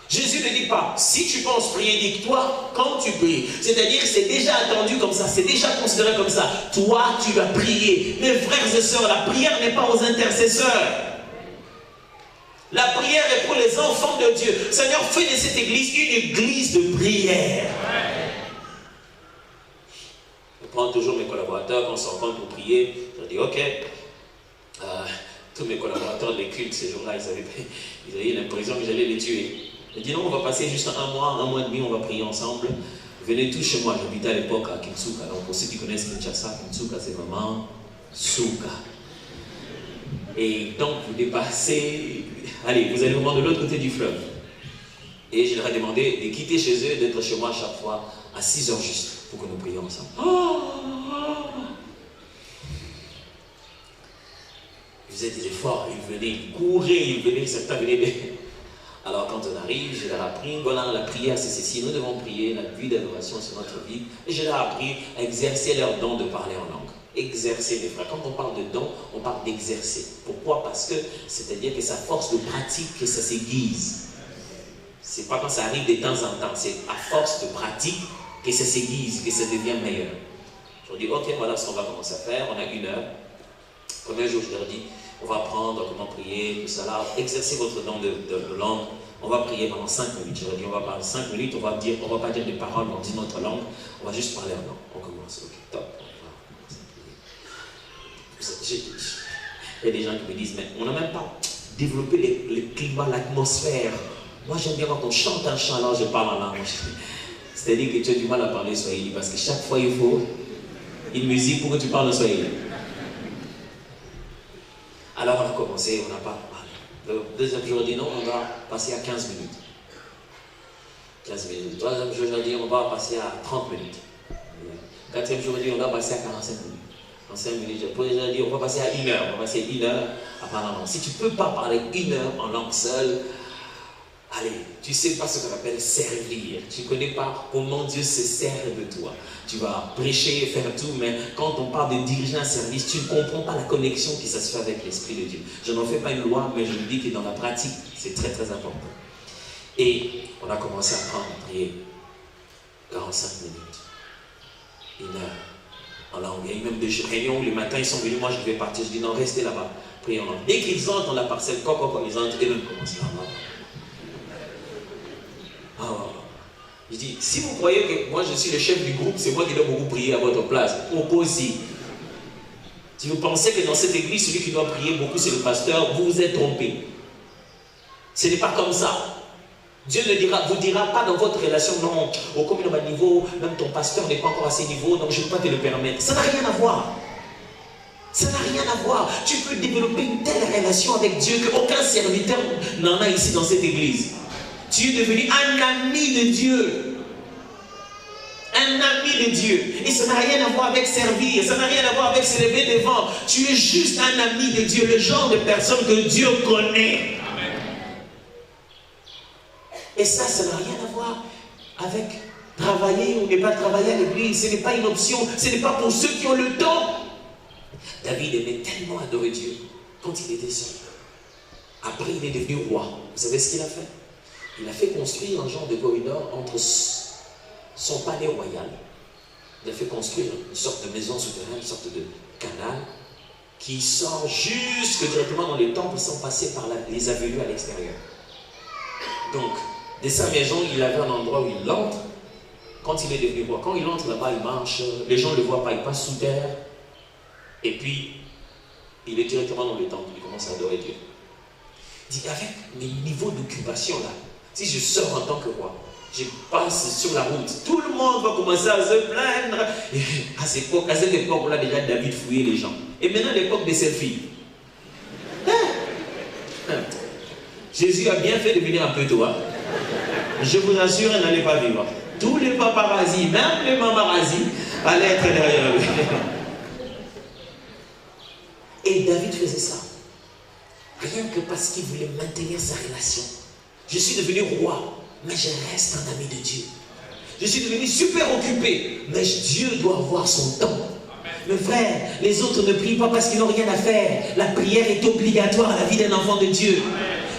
Jésus ne dit pas, si tu penses prier, dis toi, quand tu pries, c'est-à-dire c'est déjà attendu comme ça, c'est déjà considéré comme ça. Toi, tu vas prier. Mes frères et sœurs, la prière n'est pas aux intercesseurs. La prière est pour les enfants de Dieu. Seigneur, fais de cette église une église de prière. Je prends toujours mes collaborateurs quand on se rencontre pour prier. Je leur dis, ok, tous mes collaborateurs des cultes ces jours-là, ils avaient l'impression que j'allais les tuer. Je dis non, on va passer juste un mois et demi, on va prier ensemble. Venez tous chez moi, j'habitais à l'époque à Kinsuka. Donc pour ceux qui connaissent Kinshasa, Kinsuka c'est vraiment Souka. Et donc vous dépassez, allez, vous allez vraiment de l'autre côté du fleuve. Et je leur ai demandé de quitter chez eux, d'être chez moi à chaque fois à 6 heures juste pour que nous prions ensemble. Ils faisaient des efforts, ils venaient, ils couraient, ils venaient, certains venaient. Alors quand on arrive, je leur ai appris, voilà, la prière c'est ceci, nous devons prier, la vie d'adoration c'est notre vie. Et je leur ai appris à exercer leur don de parler en langue. Exercer, mes frères. Quand on parle de don, on parle d'exercer. Pourquoi? Parce que c'est-à-dire que c'est à force de pratique que ça s'aiguise. C'est pas quand ça arrive de temps en temps, c'est à force de pratique que ça s'aiguise, que ça devient meilleur. Je leur dis, ok, voilà ce qu'on va commencer à faire, on a 1 heure. Premier jour, je leur dis, on va apprendre comment prier, tout ça là, exercer votre don de langue. On va prier pendant 5 minutes. Je leur dis, on va parler 5 minutes, on va pas dire des paroles, on dit notre langue, on va juste parler en langue. On commence, ok, top. Il y a des gens qui me disent, mais on n'a même pas développé le climat, l'atmosphère. Moi, j'aime bien quand on chante un chant, alors je parle en langue. C'est-à-dire que tu as du mal à parler swahili, parce que chaque fois, il faut une musique pour que tu parles swahili. Alors, on a commencé, on n'a pas parlé. Le deuxième jour, on dit non, on va passer à 15 minutes. 15 minutes. Le troisième jour, on dit on va passer à 30 minutes. Le quatrième jour, on dit on va passer à 45 minutes. En 5 minutes, après, j'ai dit on va passer à 1 heure. On va passer 1 heure à parler en langue. Si tu ne peux pas parler 1 heure en langue seule, allez, tu ne sais pas ce qu'on appelle servir. Tu ne connais pas comment Dieu se sert de toi. Tu vas prêcher, faire tout, mais quand on parle de diriger un service, tu ne comprends pas la connexion qui se fait avec l'Esprit de Dieu. Je n'en fais pas une loi, mais je me dis que dans la pratique, c'est très très important. Et on a commencé à apprendre à prier 45 minutes, 1 heure. En langue. Il y a eu même des réunions où les matins ils sont venus, moi je devais partir, je dis non, restez là-bas, priez en langue. Dès qu'ils entrent dans la parcelle, quand ils entrent, et même commencent là. Je dis, si vous croyez que moi je suis le chef du groupe, c'est moi qui dois beaucoup prier à votre place, pourquoi aussi? Si vous pensez que dans cette église, celui qui doit prier beaucoup c'est le pasteur, vous vous êtes trompé. Ce n'est pas comme ça. Dieu ne vous dira pas dans votre relation, non, au commun niveau, même ton pasteur n'est pas encore à ce niveau, donc je ne peux pas te le permettre. Ça n'a rien à voir. Ça n'a rien à voir. Tu peux développer une telle relation avec Dieu qu'aucun serviteur n'en a ici dans cette église. Tu es devenu un ami de Dieu. Un ami de Dieu. Et ça n'a rien à voir avec servir, ça n'a rien à voir avec se lever devant. Tu es juste un ami de Dieu, le genre de personne que Dieu connaît. Et ça n'a rien à voir avec travailler ou ne pas travailler à l'église. Ce n'est pas une option, ce n'est pas pour ceux qui ont le temps. David aimait tellement adorer Dieu quand il était seul. Après, il est devenu roi. Vous savez ce qu'il a fait? Il a fait construire un genre de corridor entre son palais royal. Il a fait construire une sorte de maison souterraine, une sorte de canal qui sort jusque directement dans les temples sans passer par les avenues à l'extérieur. Donc, de sa maison, il avait un endroit où il entre. Quand il est devenu roi, quand il entre là-bas, il marche, les gens ne le voient pas, il passe sous terre. Et puis, il est directement dans le temple, il commence à adorer Dieu. Il dit, avec mes niveaux d'occupation là, si je sors en tant que roi, je passe sur la route, tout le monde va commencer à se plaindre. Et à cette époque-là, déjà, David fouillait les gens. Et maintenant, l'époque des selfies. Jésus a bien fait de venir un peu toi. Je vous assure, elle n'allait pas vivre. Tous les paparazzis, même les mamarazzis, allaient être derrière lui. Et David faisait ça. Rien que parce qu'il voulait maintenir sa relation. Je suis devenu roi, mais je reste un ami de Dieu. Je suis devenu super occupé, mais Dieu doit avoir son temps. Mes frères, les autres ne prient pas parce qu'ils n'ont rien à faire. La prière est obligatoire à la vie d'un enfant de Dieu.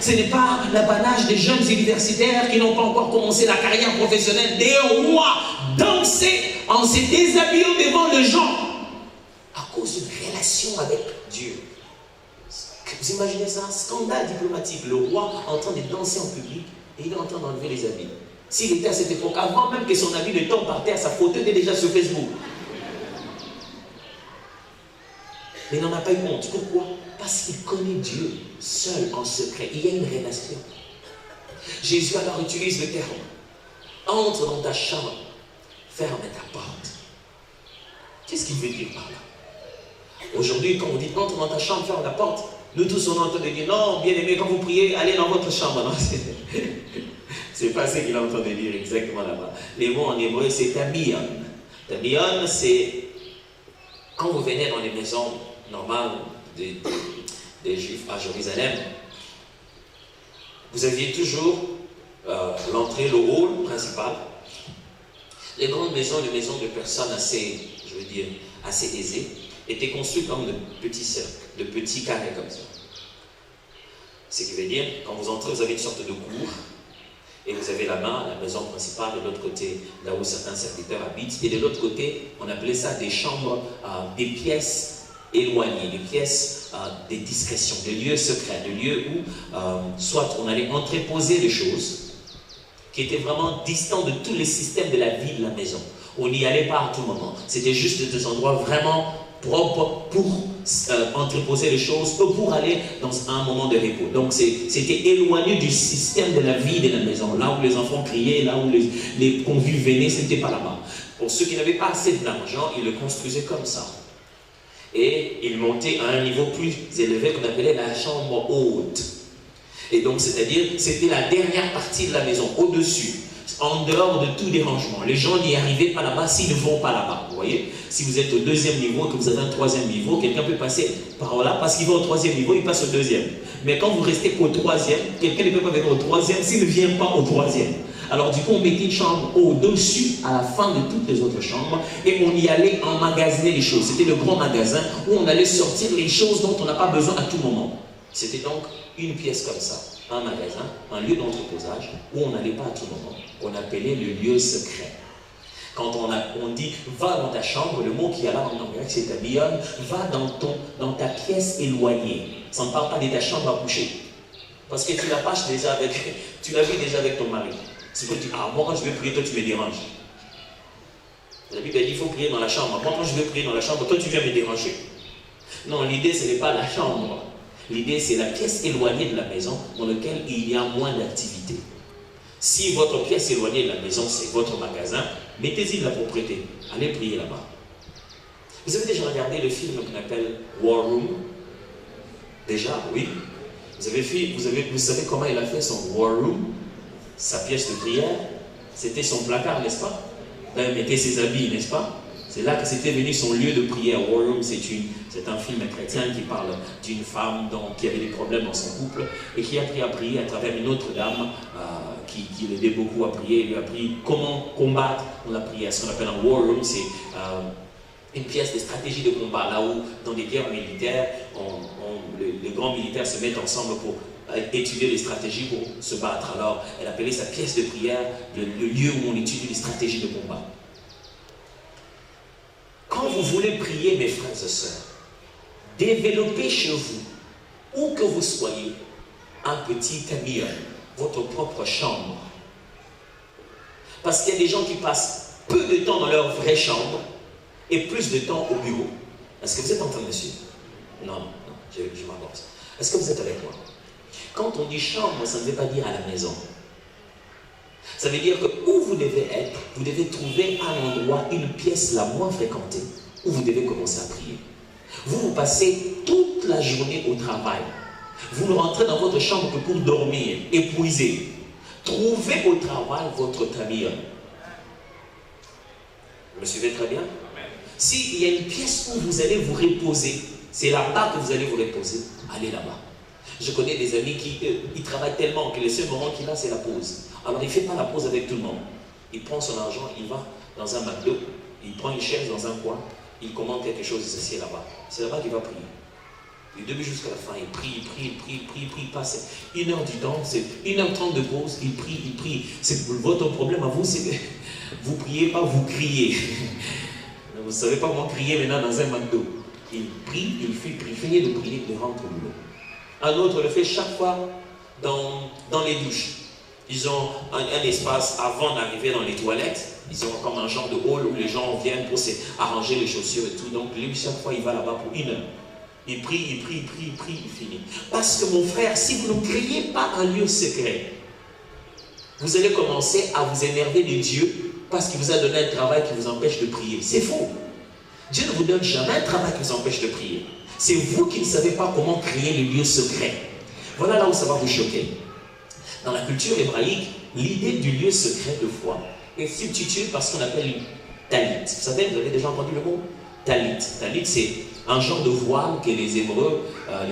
Ce n'est pas l'apanage des jeunes universitaires qui n'ont pas encore commencé la carrière professionnelle. Des rois danser en se déshabillant devant les gens à cause d'une relation avec Dieu. Vous imaginez ça? Scandale diplomatique. Le roi en train de danser en public et il est en train d'enlever les habits. S'il était à cette époque, avant même que son habit ne tombe par terre, sa photo était déjà sur Facebook. Mais il n'en a pas eu honte. Pourquoi? Parce qu'il connaît Dieu seul en secret. Il y a une relation. Jésus alors utilise le terme. Entre dans ta chambre, ferme ta porte. Qu'est-ce qu'il veut dire par là? Aujourd'hui, quand on dit entre dans ta chambre, ferme la porte, nous tous on entend dire non, bien aimé, quand vous priez, allez dans votre chambre. Non, c'est pas ce qu'il est en train de dire exactement là-bas. Les mots en hébreu, c'est tabion. Tabion, c'est quand vous venez dans les maisons normales des Juifs à Jérusalem, vous aviez toujours l'entrée, le hall principal. Les grandes maisons, les maisons de personnes assez, je veux dire, assez aisées, étaient construites comme de petits cercles, de petits carrés comme ça. Ce qui veut dire, quand vous entrez, vous avez une sorte de cour, et vous avez là-bas la maison principale, de l'autre côté, là où certains serviteurs habitent, et de l'autre côté, on appelait ça des chambres, des pièces éloignées, des pièces des discrétions, des lieux secrets, des lieux où soit on allait entreposer les choses qui étaient vraiment distants de tous les systèmes de la vie de la maison. On n'y allait pas à tout moment. C'était juste des endroits vraiment propres pour entreposer les choses, pour aller dans un moment de repos. Donc c'était éloigné du système de la vie de la maison. Là où les enfants criaient, là où les convives venaient, ce n'était pas là-bas. Pour ceux qui n'avaient pas assez d'argent, ils le construisaient comme ça. Et ils montaient à un niveau plus élevé qu'on appelait la chambre haute. Et donc, c'est-à-dire, c'était la dernière partie de la maison, au-dessus, en dehors de tout dérangement. Les gens n'y arrivaient pas là-bas s'ils ne vont pas là-bas. Vous voyez? Si vous êtes au deuxième niveau, que vous avez un troisième niveau, quelqu'un peut passer par là, parce qu'il va au troisième niveau, il passe au deuxième. Mais quand vous restez qu'au troisième, quelqu'un ne peut pas venir au troisième s'il ne vient pas au troisième. Alors du coup, on mettait une chambre au-dessus, à la fin de toutes les autres chambres, et on y allait emmagasiner les choses. C'était le grand magasin où on allait sortir les choses dont on n'a pas besoin à tout moment. C'était donc une pièce comme ça, un magasin, un lieu d'entreposage où on n'allait pas à tout moment, qu'on appelait le lieu secret. Quand on dit « va dans ta chambre », le mot qui est là en anglais, c'est « tabion », va dans ta pièce éloignée. Ça ne parle pas de ta chambre à coucher. Parce que tu l'as vu déjà avec ton mari. C'est que tu dis, ah, moi quand je vais prier, toi tu me déranges. La Bible dit, il faut prier dans la chambre. Moi quand je vais prier dans la chambre, toi tu viens me déranger. Non, l'idée ce n'est pas la chambre. L'idée c'est la pièce éloignée de la maison dans laquelle il y a moins d'activité. Si votre pièce éloignée de la maison c'est votre magasin, mettez-y de la propriété. Allez prier là-bas. Vous avez déjà regardé le film qu'on appelle War Room? Déjà, oui. Vous savez comment il a fait son War Room? Sa pièce de prière, c'était son placard, n'est-ce pas? Là, il mettait ses habits, n'est-ce pas? C'est là que c'était venu son lieu de prière. War Room, c'est un film chrétien qui parle d'une femme qui avait des problèmes dans son couple et qui a appris à prier à travers une autre dame qui l'aidait beaucoup à prier. Elle lui a appris comment combattre dans la prière. Ce qu'on appelle un War Room, c'est une pièce de stratégie de combat, là où dans des guerres militaires, les grands militaires se mettent ensemble pour étudier les stratégies pour se battre. Alors, elle appelait sa pièce de prière le lieu où on étudie les stratégies de combat. Quand vous voulez prier, mes frères et sœurs, développez chez vous, où que vous soyez, un petit tamir, votre propre chambre. Parce qu'il y a des gens qui passent peu de temps dans leur vraie chambre et plus de temps au bureau. Est-ce que vous êtes en train de me suivre? Non, je m'avance. Est-ce que vous êtes avec moi? Quand on dit chambre, ça ne veut pas dire à la maison. Ça veut dire que où vous devez être, vous devez trouver un endroit, une pièce la moins fréquentée, où vous devez commencer à prier. Vous passez toute la journée au travail. Vous ne rentrez dans votre chambre que pour dormir, épuisé. Trouvez au travail votre tamir. Vous me suivez très bien? S'il y a une pièce où vous allez vous reposer, c'est là-bas que vous allez vous reposer, allez là-bas. Je connais des amis qui ils travaillent tellement que le seul moment qu'il a, c'est la pause. Alors il ne fait pas la pause avec tout le monde. Il prend son argent, il va dans un McDo, il prend une chaise dans un coin, il commande quelque chose, il s'assied là-bas. C'est là-bas qu'il va prier. Du début jusqu'à la fin, il prie, il passe 1 heure du temps, c'est 1h30 de pause, il prie. C'est votre problème à vous, c'est que vous ne priez pas, vous criez. Vous ne savez pas comment crier maintenant dans un McDo. Il prie, il finit de prier, il rentre au boulot. Un autre le fait chaque fois dans les douches. Ils ont un espace avant d'arriver dans les toilettes. Ils ont comme un genre de hall où les gens viennent pour arranger les chaussures et tout. Donc lui, chaque fois, il va là-bas pour 1 heure. Il prie, il finit. Parce que mon frère, si vous ne créez pas un lieu secret, vous allez commencer à vous énerver de Dieu parce qu'il vous a donné un travail qui vous empêche de prier. C'est faux. Dieu ne vous donne jamais un travail qui vous empêche de prier. C'est vous qui ne savez pas comment créer le lieu secret. Voilà là où ça va vous choquer. Dans la culture hébraïque, l'idée du lieu secret de foi est substituée par ce qu'on appelle une talit. Vous savez, vous avez déjà entendu le mot talit. Talit, c'est un genre de voile que les Hébreux,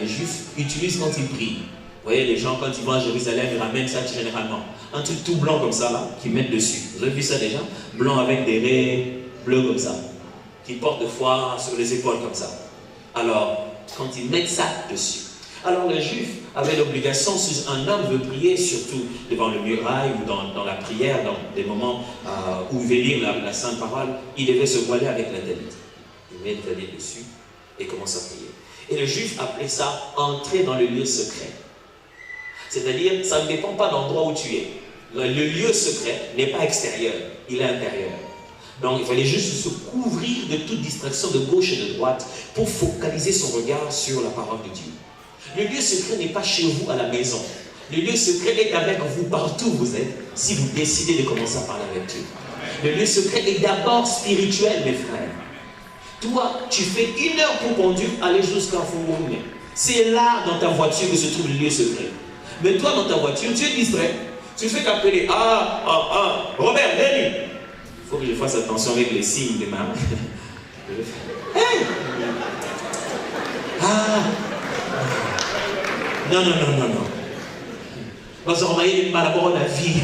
les Juifs, utilisent quand ils prient. Vous voyez, les gens, quand ils vont à Jérusalem, ils ramènent ça généralement. Un truc tout blanc comme ça, là, qu'ils mettent dessus. Vous avez vu ça déjà? Blanc avec des raies bleues comme ça. Qu'ils portent de foi sur les épaules comme ça. Alors, quand ils mettent ça dessus. Alors, les Juifs avaient l'obligation, si un homme veut prier, surtout devant le muraille ou dans la prière, dans des moments où il veut lire la Sainte Parole, il devait se voiler avec la talit. Il met la talit dessus et commence à prier. Et le Juif appelait ça entrer dans le lieu secret. C'est-à-dire, ça ne dépend pas de l'endroit où tu es. Le lieu secret n'est pas extérieur, il est intérieur. Donc, il fallait juste se couvrir de toute distraction de gauche et de droite pour focaliser son regard sur la parole de Dieu. Le lieu secret n'est pas chez vous à la maison. Le lieu secret est avec vous partout où vous êtes, si vous décidez de commencer à parler avec Dieu. Le lieu secret est d'abord spirituel, mes frères. Toi, tu fais 1 heure pour conduire, aller jusqu'à Fouroune. C'est là, dans ta voiture, que se trouve le lieu secret. Mais toi, dans ta voiture, tu es distrait. Tu fais qu'appeler, Robert, Denis. Il faut que je fasse attention avec les signes de ma... Hey! Non. Vous aurez mal à la vie.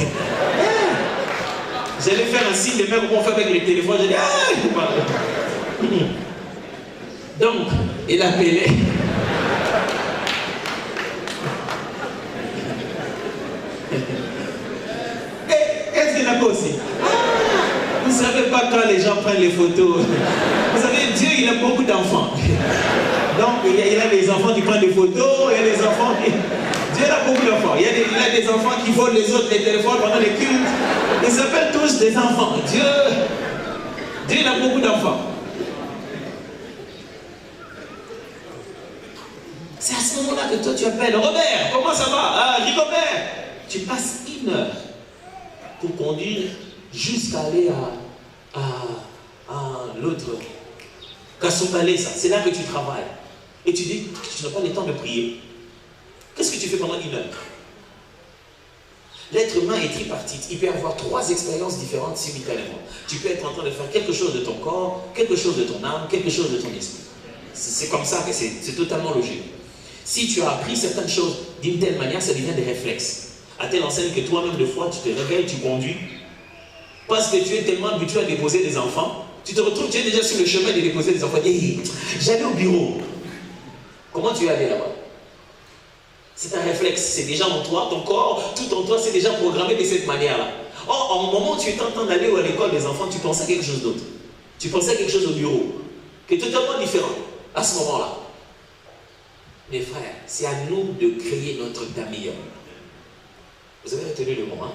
Vous allez faire un signe de main comme on fait avec les téléphones. Je dis, donc, il appelait. Qu'est-ce qu'il a pas aussi? Vous ne savez pas quand les gens prennent les photos. Vous savez, Dieu, il a beaucoup d'enfants. Donc, il a des enfants qui prennent des photos, il y a des enfants qui... Dieu a beaucoup d'enfants. Il a des enfants qui volent les autres les téléphones pendant les cultes. Ils s'appellent tous des enfants. Dieu, il a beaucoup d'enfants. C'est à ce moment-là que toi tu appelles Robert, comment ça va? Rigobert. Tu passes 1 heure pour conduire jusqu'à aller à l'autre. Kassoupalé, ça. C'est là que tu travailles. Et tu dis que tu n'as pas le temps de prier. Qu'est-ce que tu fais pendant 1 heure? L'être humain est tripartite. Il peut avoir 3 expériences différentes simultanément. Tu peux être en train de faire quelque chose de ton corps, quelque chose de ton âme, quelque chose de ton esprit. C'est comme ça que c'est totalement logique. Si tu as appris certaines choses d'une telle manière, ça devient des réflexes. À telle enseigne que toi-même, des fois, tu te réveilles, tu conduis. Parce que tu es tellement habitué à déposer des enfants, tu te retrouves, tu es déjà sur le chemin de déposer des enfants. Hey, j'allais au bureau. Comment tu es allé là-bas? C'est un réflexe, c'est déjà en toi, ton corps, tout en toi, c'est déjà programmé de cette manière-là. Or, au moment où tu étais en train d'aller à l'école des enfants, tu pensais à quelque chose d'autre. Tu pensais à quelque chose au bureau, qui est totalement différent à ce moment-là. Mes frères, c'est à nous de créer notre meilleur. Vous avez retenu le mot, hein?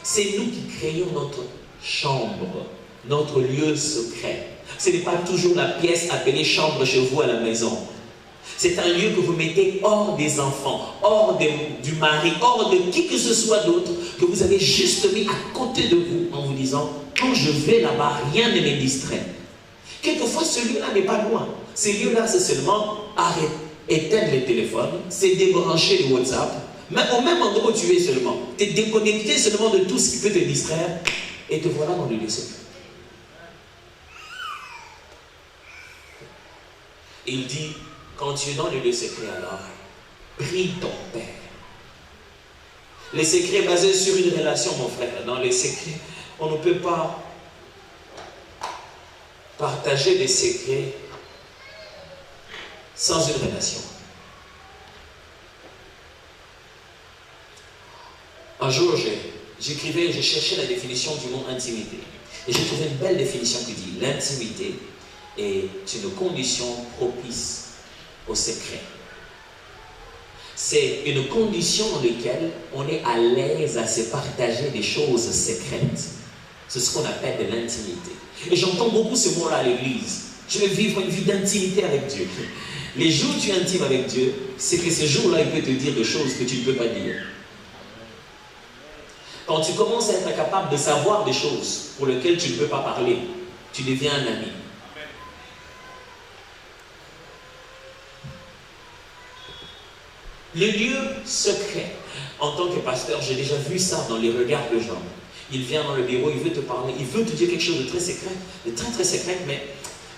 C'est nous qui créons notre chambre, notre lieu secret. Ce n'est pas toujours la pièce appelée chambre chez vous à la maison. C'est un lieu que vous mettez hors des enfants, hors du mari, hors de qui que ce soit d'autre, que vous avez juste mis à côté de vous en vous disant, quand je vais là-bas, rien ne me distrait. Quelquefois, ce lieu-là n'est pas loin. Ce lieu-là, c'est seulement éteindre les téléphones, c'est débrancher le WhatsApp, mais au même endroit où tu es seulement, te déconnecter seulement de tout ce qui peut te distraire, et te voilà dans le lieu secret. Il dit, quand tu es dans le lieu secret, alors, prie ton Père. Les secrets basés sur une relation, mon frère. Dans les secrets, on ne peut pas partager des secrets sans une relation. Un jour, j'écrivais, je cherchais la définition du mot intimité. Et j'ai trouvé une belle définition qui dit, l'intimité est une condition propice au secret. C'est une condition dans laquelle on est à l'aise à se partager des choses secrètes. C'est ce qu'on appelle de l'intimité. Et j'entends beaucoup ce mot-là à l'église. Je vais vivre une vie d'intimité avec Dieu. Les jours où tu es intime avec Dieu, c'est que ce jour-là, il peut te dire des choses que tu ne peux pas dire. Quand tu commences à être capable de savoir des choses pour lesquelles tu ne peux pas parler, tu deviens un ami. Le lieu secret. En tant que pasteur, j'ai déjà vu ça dans les regards de gens. Il vient dans le bureau, il veut te parler, il veut te dire quelque chose de très secret, de très très secret, mais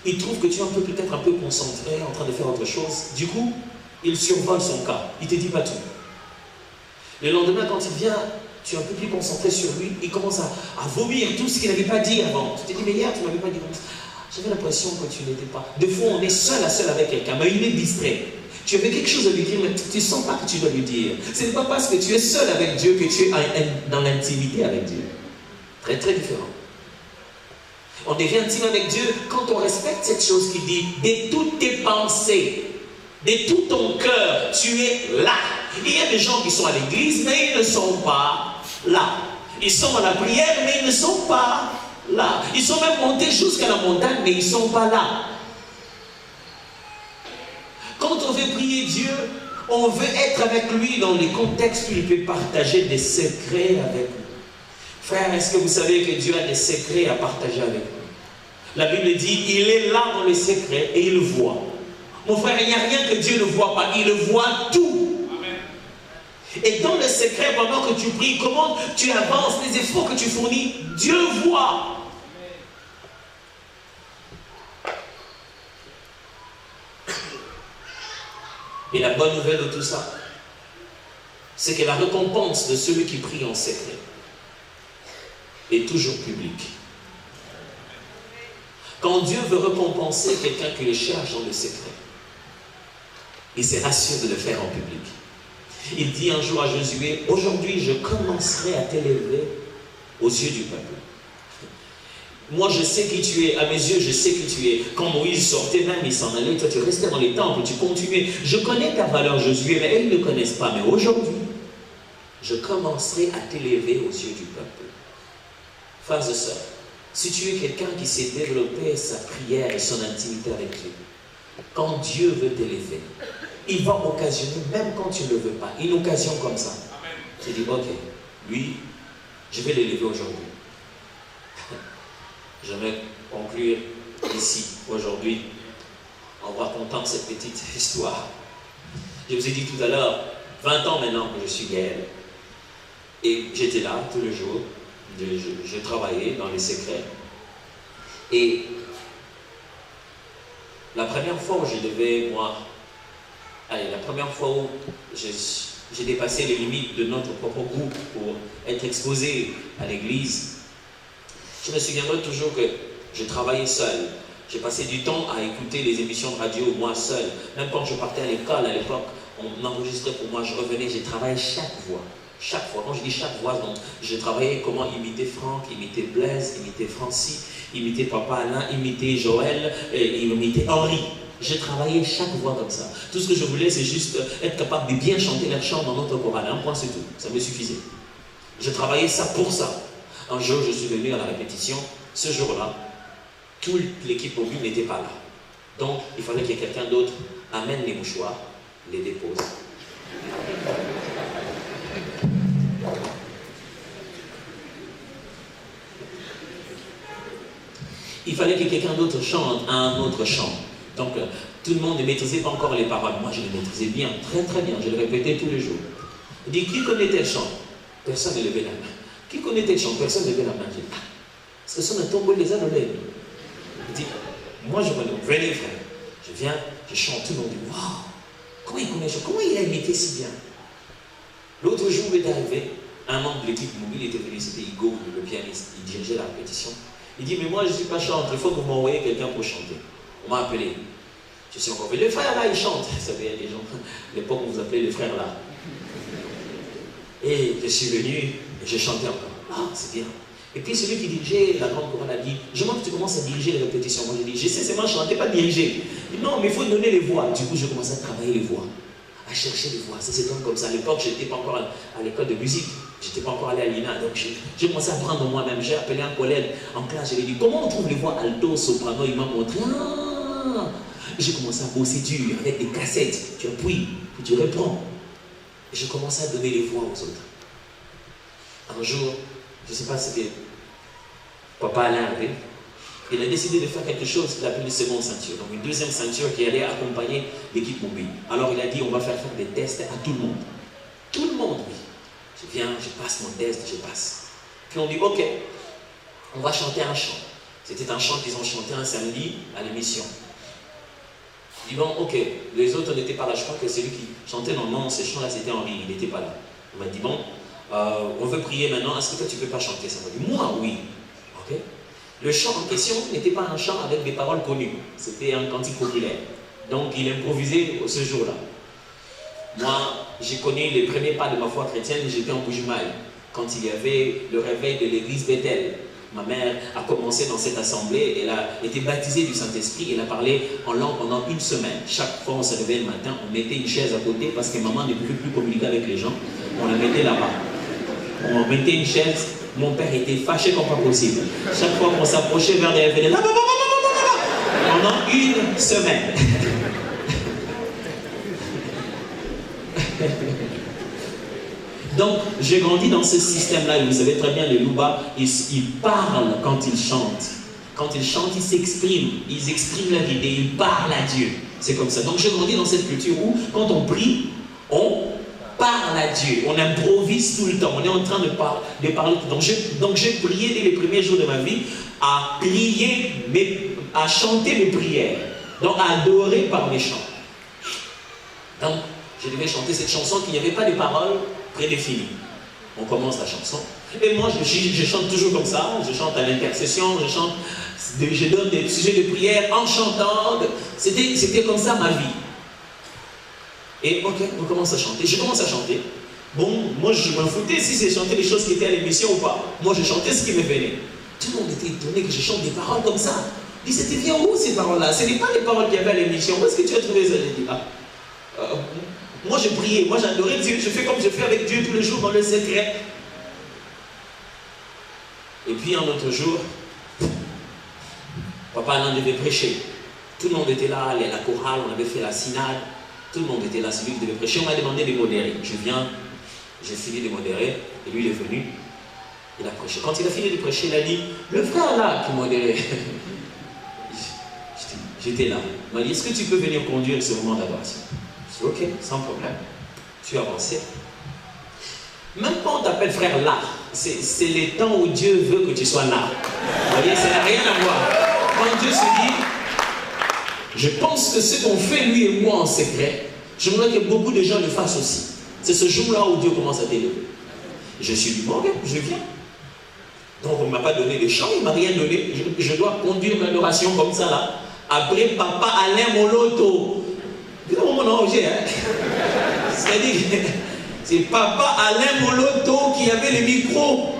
il trouve que tu es peut-être un peu concentré, en train de faire autre chose. Du coup, il survole son cas. Il ne te dit pas tout. Le lendemain, quand il vient, tu es un peu plus concentré sur lui, il commence à vomir tout ce qu'il n'avait pas dit avant. Tu te dis, mais hier, tu ne m'avais pas dit. J'avais l'impression que tu n'étais pas. Des fois, on est seul à seul avec quelqu'un, mais il est distrait. Tu avais quelque chose à lui dire, mais tu ne sens pas que tu dois lui dire. Ce n'est pas parce que tu es seul avec Dieu que tu es dans l'intimité avec Dieu. Très, très différent. On devient intime avec Dieu quand on respecte cette chose qui dit, de toutes tes pensées, de tout ton cœur, tu es là. Il y a des gens qui sont à l'église, mais ils ne sont pas là. Ils sont à la prière, mais ils ne sont pas là. Ils sont même montés jusqu'à la montagne, mais ils ne sont pas là. Quand on veut prier Dieu, on veut être avec lui dans les contextes où il peut partager des secrets avec nous. Frère, est-ce que vous savez que Dieu a des secrets à partager avec nous? La Bible dit, il est là dans les secrets et il voit. Mon frère, il n'y a rien que Dieu ne voit pas, il voit tout. Amen. Et dans le secret, pendant que tu pries, comment tu avances, les efforts que tu fournis, Dieu voit. Et la bonne nouvelle de tout ça, c'est que la récompense de celui qui prie en secret est toujours publique. Quand Dieu veut récompenser quelqu'un qui le cherche dans le secret, il se rassure de le faire en public. Il dit un jour à Josué, aujourd'hui je commencerai à t'élever aux yeux du peuple. Moi je sais qui tu es, à mes yeux je sais qui tu es. Quand Moïse sortait même, il s'en allait, toi tu restais dans les temples, tu continuais. Je connais ta valeur Josué, mais eux ils ne connaissent pas. Mais aujourd'hui, je commencerai à t'élever aux yeux du peuple. Frères et sœurs, si tu es quelqu'un qui s'est développé sa prière et son intimité avec Dieu, quand Dieu veut t'élever, il va occasionner, même quand tu ne le veux pas, une occasion comme ça. Tu dis, ok, lui, je vais l'élever aujourd'hui. Je vais conclure ici, aujourd'hui, en racontant cette petite histoire. Je vous ai dit tout à l'heure, 20 ans maintenant que je suis Gaël, et j'étais là tous les jours, je travaillais dans les secrets, et la première fois où je devais, la première fois où j'ai dépassé les limites de notre propre groupe pour être exposé à l'église, je me souviendrai toujours que je travaillais seul. J'ai passé du temps à écouter les émissions de radio, moi seul. Même quand je partais à l'école, à l'époque, on enregistrait pour moi, je revenais, j'ai travaillé chaque voix. Chaque fois, quand je dis chaque voix, donc, je travaillais comment imiter Franck, imiter Blaise, imiter Francis, imiter Papa Alain, imiter Joël, et imiter Henri. J'ai travaillé chaque voix comme ça. Tout ce que je voulais, c'est juste être capable de bien chanter leur chant dans notre chorale. Un point, c'est tout. Ça me suffisait. Je travaillais ça pour ça. Un jour, je suis venu à la répétition. Ce jour-là, toute l'équipe au but n'était pas là. Donc, il fallait que quelqu'un d'autre amène les mouchoirs, les dépose. Il fallait que quelqu'un d'autre chante un autre chant. Donc, tout le monde ne maîtrisait pas encore les paroles. Moi, je les maîtrisais bien, très très bien. Je le répétais tous les jours. Il dit, qui connaît tel chant? Personne ne levait la main. Qui connaît tel chant? Personne ne levait la main. Je dis, ah, ce sont un tombeau les années. Il dit, moi je connais, venez frère. Je viens, je chante, tout le monde dit, waouh, comment il connaît ça? Comment il a imité si bien? L'autre jour, il est arrivé, un membre de l'équipe mobile était venu, c'était Hugo, le pianiste, il dirigeait la répétition. Il dit, mais moi je ne suis pas chanteur, il faut que vous m'envoyiez quelqu'un pour chanter. On m'a appelé. Je suis encore venu, le frère là, il chante. Vous savez, il y a des gens, à l'époque on vous appelait le frère là. Et je suis venu, et j'ai chanté encore. Ah, c'est bien. Et puis celui qui dirigeait la grande chorale a dit, je vois que tu commences à diriger les répétitions. Moi j'ai dit, je sais seulement chanter, pas diriger. Il dit, non, mais il faut donner les voix. Du coup, je commence à travailler les voix, à chercher les voix. Ça c'est comme ça. À l'époque, je n'étais pas encore à l'école de musique. Je n'étais pas encore allé à l'INA. Donc j'ai commencé à apprendre moi-même. J'ai appelé un collègue en classe. Je lui ai dit, comment on trouve les voix alto, soprano? Il m'a montré. Ah, j'ai commencé à bosser dur avec des cassettes. Tu appuies, puis tu reprends. Et je commençais à donner les voix aux autres. Un jour, je ne sais pas si c'était Papa Alain arrivé, il a décidé de faire quelque chose qu'il appelait une seconde ceinture, donc une deuxième ceinture qui allait accompagner l'équipe mobile. Alors il a dit, on va faire des tests à tout le monde. Tout le monde, oui. Je viens, je passe mon test, je passe. Puis on dit, ok, on va chanter un chant. C'était un chant qu'ils ont chanté un samedi à l'émission. Je dis, bon, ok, les autres n'étaient pas là. Je crois que celui qui chantait normalement ce chant-là, c'était Henri, il n'était pas là. On m'a dit, bon, on veut prier maintenant, est-ce que toi tu ne peux pas chanter ça? On m'a dit, moi, oui. Ok. Le chant en question n'était pas un chant avec des paroles connues, c'était un cantique populaire. Donc il improvisait ce jour-là. Moi, j'ai connu les premiers pas de ma foi chrétienne, j'étais en Bujumaï, quand il y avait le réveil de l'église Bethel. Ma mère a commencé dans cette assemblée, elle a été baptisée du Saint-Esprit, elle a parlé en langue pendant une semaine. Chaque fois on se réveillait le matin, on mettait une chaise à côté parce que maman ne pouvait plus communiquer avec les gens, on la mettait là-bas. On mettait une chaise, mon père était fâché comme pas possible. Chaque fois qu'on s'approchait vers les réveils, là, pendant une semaine. Donc, j'ai grandi dans ce système-là, et vous savez très bien, les Louba, ils parlent quand ils chantent. Quand ils chantent, ils s'expriment, ils expriment leur idée, ils parlent à Dieu. C'est comme ça. Donc, j'ai grandi dans cette culture où, quand on prie, on parle à Dieu, on improvise tout le temps, on est en train de parler tout le temps. Donc, j'ai prié dès les premiers jours de ma vie à prier, à chanter mes prières, donc à adorer par mes chants. Donc, je devais chanter cette chanson qui n'y avait pas de paroles prédéfinies. On commence la chanson. Et moi, je chante toujours comme ça. Je chante à l'intercession, je donne des sujets de prière en chantant. C'était comme ça ma vie. Et ok, on commence à chanter. Je commence à chanter. Bon, moi, je m'en foutais si c'est chanter les choses qui étaient à l'émission ou pas. Moi, je chantais ce qui me venait. Tout le monde était étonné que je chante des paroles comme ça. Il dit, c'était bien où ces paroles-là? Ce n'est pas les paroles qu'il y avait à l'émission. Où est-ce que tu as trouvé ça? J'ai dit, moi, je priais, moi, j'adorais Dieu. Je fais comme je fais avec Dieu tous les jours dans le secret. Et puis, un autre jour, Papa Alain devait prêcher. Tout le monde était là, la chorale, on avait fait la synode. Tout le monde était là, celui qui devait prêcher. On m'a demandé de modérer. Je viens, j'ai fini de modérer, et lui, il est venu. Il a prêché. Quand il a fini de prêcher, il a dit, le frère là qui modérait. J'étais là. Il m'a dit, est-ce que tu peux venir conduire ce moment d'adoration? Je dis, ok, sans problème. Tu avances. Même quand on t'appelle frère là, c'est les temps où Dieu veut que tu sois là. Vous voyez, ça n'a rien à voir. Quand Dieu se dit, je pense que ce qu'on fait lui et moi en secret, je voudrais que beaucoup de gens le fassent aussi. C'est ce jour-là où Dieu commence à t'élever. Je suis dit, bon, ok, je viens. Donc on ne m'a pas donné de chant, il ne m'a rien donné. Je dois conduire l'adoration comme ça là. Après Papa Alain Moloto. Dis-moi mon nom, hein. C'est-à-dire, c'est papa Alain Moloto qui avait le micro.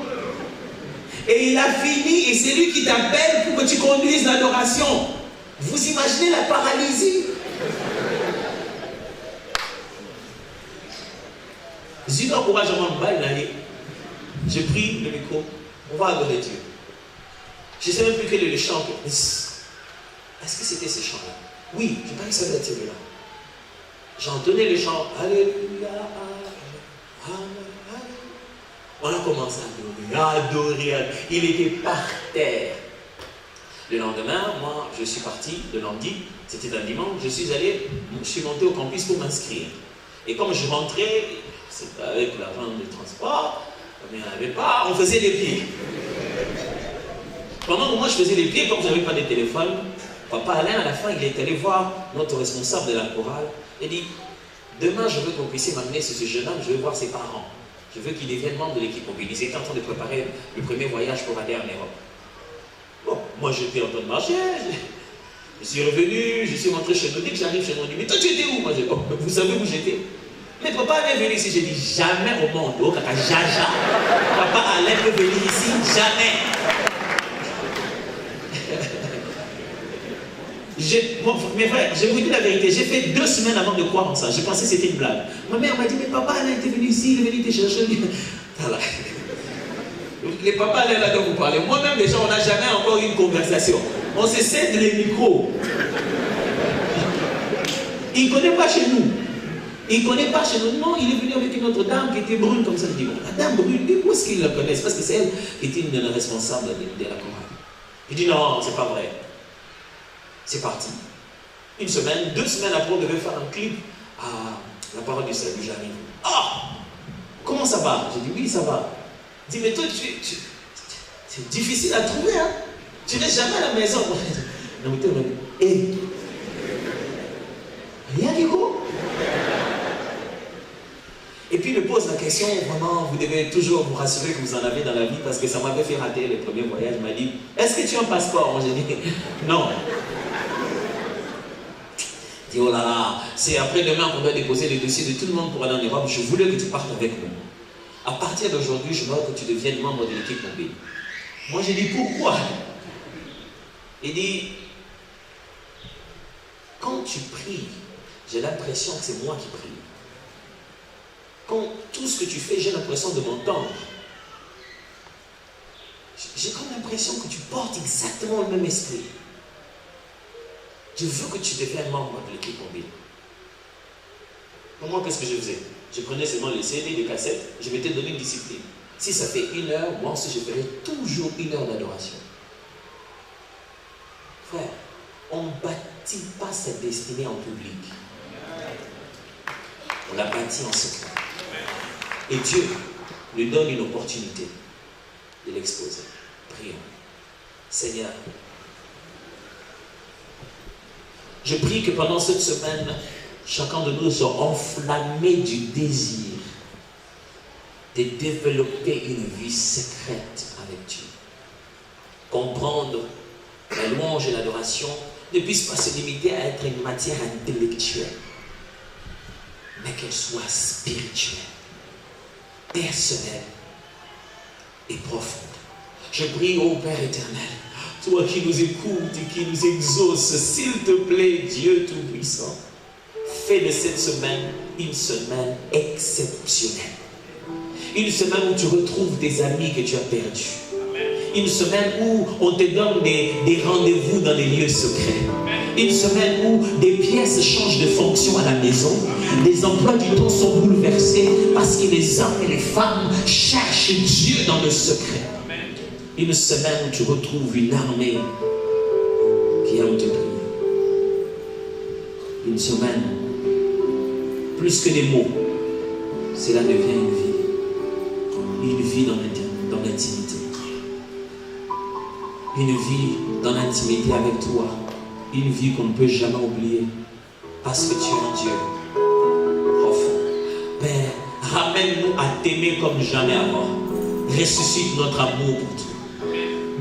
Et il a fini, et c'est lui qui t'appelle pour que tu conduises l'adoration. Vous imaginez la paralysie? J'ai dit encouragement, je prie le micro, on va adorer Dieu. Je ne sais même plus quel est le chant. Est-ce que c'était ce chant-là? Oui, je pense que ça doit être celui-là. J'entendais le chant, Alléluia, Alléluia. On a commencé à adorer. Il était par terre. Le lendemain, moi, je suis parti, le lundi, c'était un dimanche, je suis monté au campus pour m'inscrire. Et comme je rentrais, c'était avec l'argent de transport, mais on n'avait pas, on faisait les pieds. Pendant que moi je faisais les pieds, comme je n'avais pas de téléphone, papa Alain, à la fin, il est allé voir notre responsable de la chorale et dit, demain, je veux que vous puissiez m'amener ce jeune homme, je veux voir ses parents. Je veux qu'il devienne membre de l'équipe mobile. Ils étaient en train de préparer le premier voyage pour aller en Europe. Bon, moi j'étais en train de marcher, je suis revenu, je suis rentré chez nous. Dès que j'arrive chez nous, on dit, mais toi tu étais où? Moi, vous savez où j'étais? Mais papa Alain est venu ici, j'ai dit, jamais au monde, au caca, jaja. Papa Alain peut venir ici, jamais. Mes frères, je vous dis la vérité, j'ai fait 2 semaines avant de croire en ça. Je pensais que c'était une blague. Ma mère m'a dit, mais papa Alain était venu ici, il est venu te chercher. Voilà. Les papas Alain là dont vous parlez, moi-même déjà, on n'a jamais encore eu une conversation. On se cède les micros. Il ne connaît pas chez nous. Il ne connaît pas chez nous. Non, il est venu avec une autre dame qui était brune comme ça. Je dis, bon, la dame brune, où est-ce qu'ils la connaissent? Parce que c'est elle qui était une responsable de la chorale. Il dit, non, c'est pas vrai. C'est parti. 1 semaine, 2 semaines après, on devait faire un clip à la parole du salut. J'arrive. Ah! Comment ça va? J'ai dit, oui, ça va. Il dit, mais toi, c'est difficile à trouver, hein? Tu n'es jamais à la maison. Non, mais toi, hé! Rien, Nico? Et puis, il me pose la question, vraiment, vous devez toujours vous rassurer que vous en avez dans la vie, parce que ça m'avait fait rater le premier voyage. Il m'a dit, est-ce que tu as un passeport? Moi, j'ai dit, non. Il dit, oh là là, c'est après-demain qu'on doit déposer le dossier de tout le monde pour aller en Europe. Je voulais que tu partes avec nous. À partir d'aujourd'hui, je veux que tu deviennes membre de l'équipe mobile. Moi, j'ai dit, pourquoi? Il dit, quand tu pries, j'ai l'impression que c'est moi qui prie. Quand tout ce que tu fais, j'ai l'impression de m'entendre. J'ai comme l'impression que tu portes exactement le même esprit. Je veux que tu deviennes membre de l'équipe mobile. Moi, qu'est-ce que je faisais? Je prenais seulement les CD, les cassettes, je m'étais donné une discipline. Si ça fait 1 heure, moi aussi je ferai toujours 1 heure d'adoration. Frère, on ne bâtit pas sa destinée en public. On la bâtit en secret. Et Dieu lui donne une opportunité de l'exposer. Prions. Seigneur, je prie que pendant cette semaine, chacun de nous soit enflammé du désir de développer une vie secrète avec Dieu. Comprendre la louange et l'adoration ne puisse pas se limiter à être une matière intellectuelle, mais qu'elle soit spirituelle, personnelle et profonde. Je prie, ô Père éternel, toi qui nous écoutes et qui nous exauces, s'il te plaît, Dieu Tout-Puissant, fais de cette semaine une semaine exceptionnelle. Une semaine où tu retrouves des amis que tu as perdus. Une semaine où on te donne des rendez-vous dans les lieux secrets. Une semaine où des pièces changent de fonction à la maison. Les emplois du temps sont bouleversés parce que les hommes et les femmes cherchent Dieu dans le secret. Une semaine où tu retrouves une armée qui aime te prier. Une semaine, plus que des mots, cela devient une vie. Une vie dans l'intimité. Une vie dans l'intimité avec toi. Une vie qu'on ne peut jamais oublier. Parce que tu es un Dieu profond. Père, ramène-nous à t'aimer comme jamais avant. Ressuscite notre amour pour toi.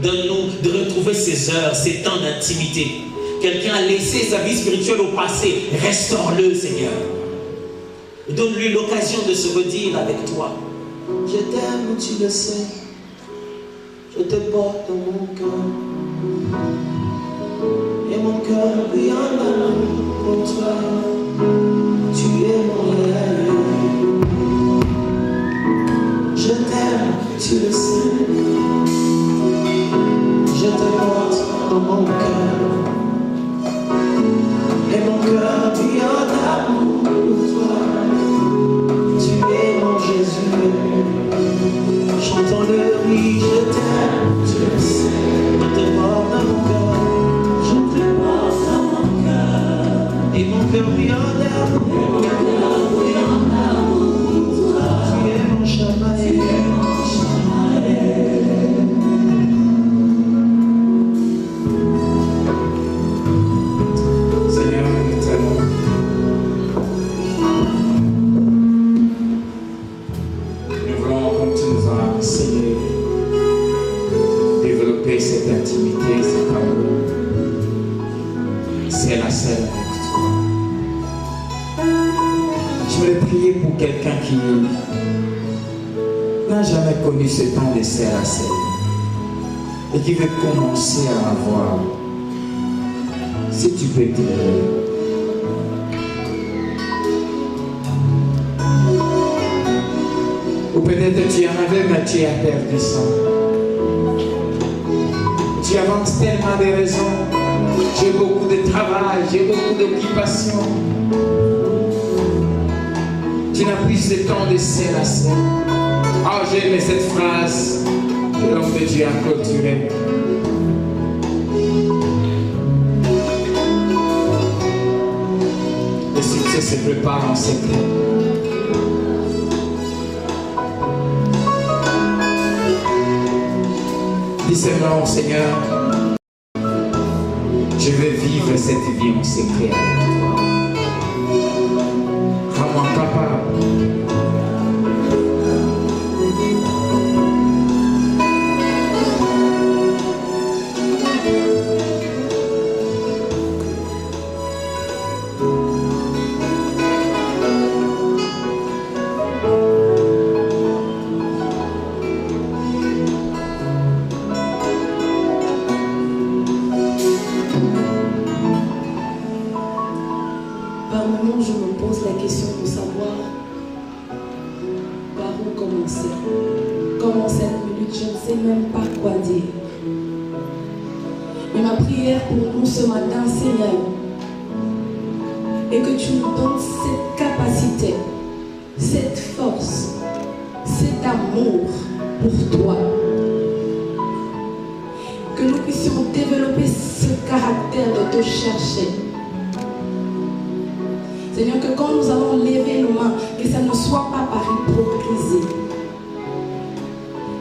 Donne-nous de retrouver ces heures, ces temps d'intimité. Quelqu'un a laissé sa vie spirituelle au passé. Restaure-le, Seigneur. Donne-lui l'occasion de se redire avec toi. Je t'aime, tu le sais. Je te porte dans mon cœur. Et mon cœur brille en amour pour toi. Tu es mon rêve. Je t'aime, tu le sais. Je te porte dans mon cœur. Et mon cœur brille en amour pour toi. Tu es mon Jésus. Chantons-le, oui, je t'aime, tu le sais. Je te porte dans mon cœur. Je te porte dans mon cœur. Et mon cœur brille en amour. Tu es mon chamaï. Seigneur, nous t'aimons. Nous voulons, comme tu nous as enseigné, développer cette intimité, cet amour. C'est la seule avec toi. Je voulais prier pour quelqu'un qui n'a jamais connu ce temps de serre à serre et qui veut commencer à avoir. Si tu peux te lever. Ou peut-être tu en avais, mais tu as perdu ça. Tu avances tellement de raisons. J'ai beaucoup de travail, j'ai beaucoup d'occupations. Tu n'as plus ce temps de serre à serre. Oh, j'ai aimé cette phrase que l'homme de Dieu a clôturée. Le succès se prépare en secret. Dis seulement au Seigneur, je veux vivre cette vie en secret avec toi. Rends-moi capable. Par moments, je me pose la question de savoir par où commencer. Comme en 5 minutes, je ne sais même pas quoi dire. Mais ma prière pour nous ce matin, Seigneur, est que tu nous donnes cette capacité, cette force, cet amour pour toi. Que nous puissions développer ce caractère de te chercher. Seigneur, que quand nous allons lever nos mains, que ça ne soit pas par hypocrisie,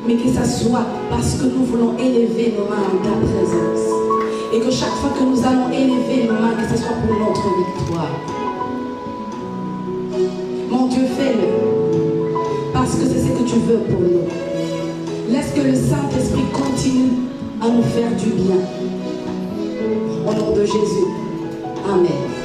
mais que ça soit parce que nous voulons élever nos mains en ta présence. Et que chaque fois que nous allons élever nos mains, que ce soit pour notre victoire. Mon Dieu, fais-le, parce que c'est ce que tu veux pour nous. Laisse que le Saint-Esprit continue à nous faire du bien. Au nom de Jésus. Amen.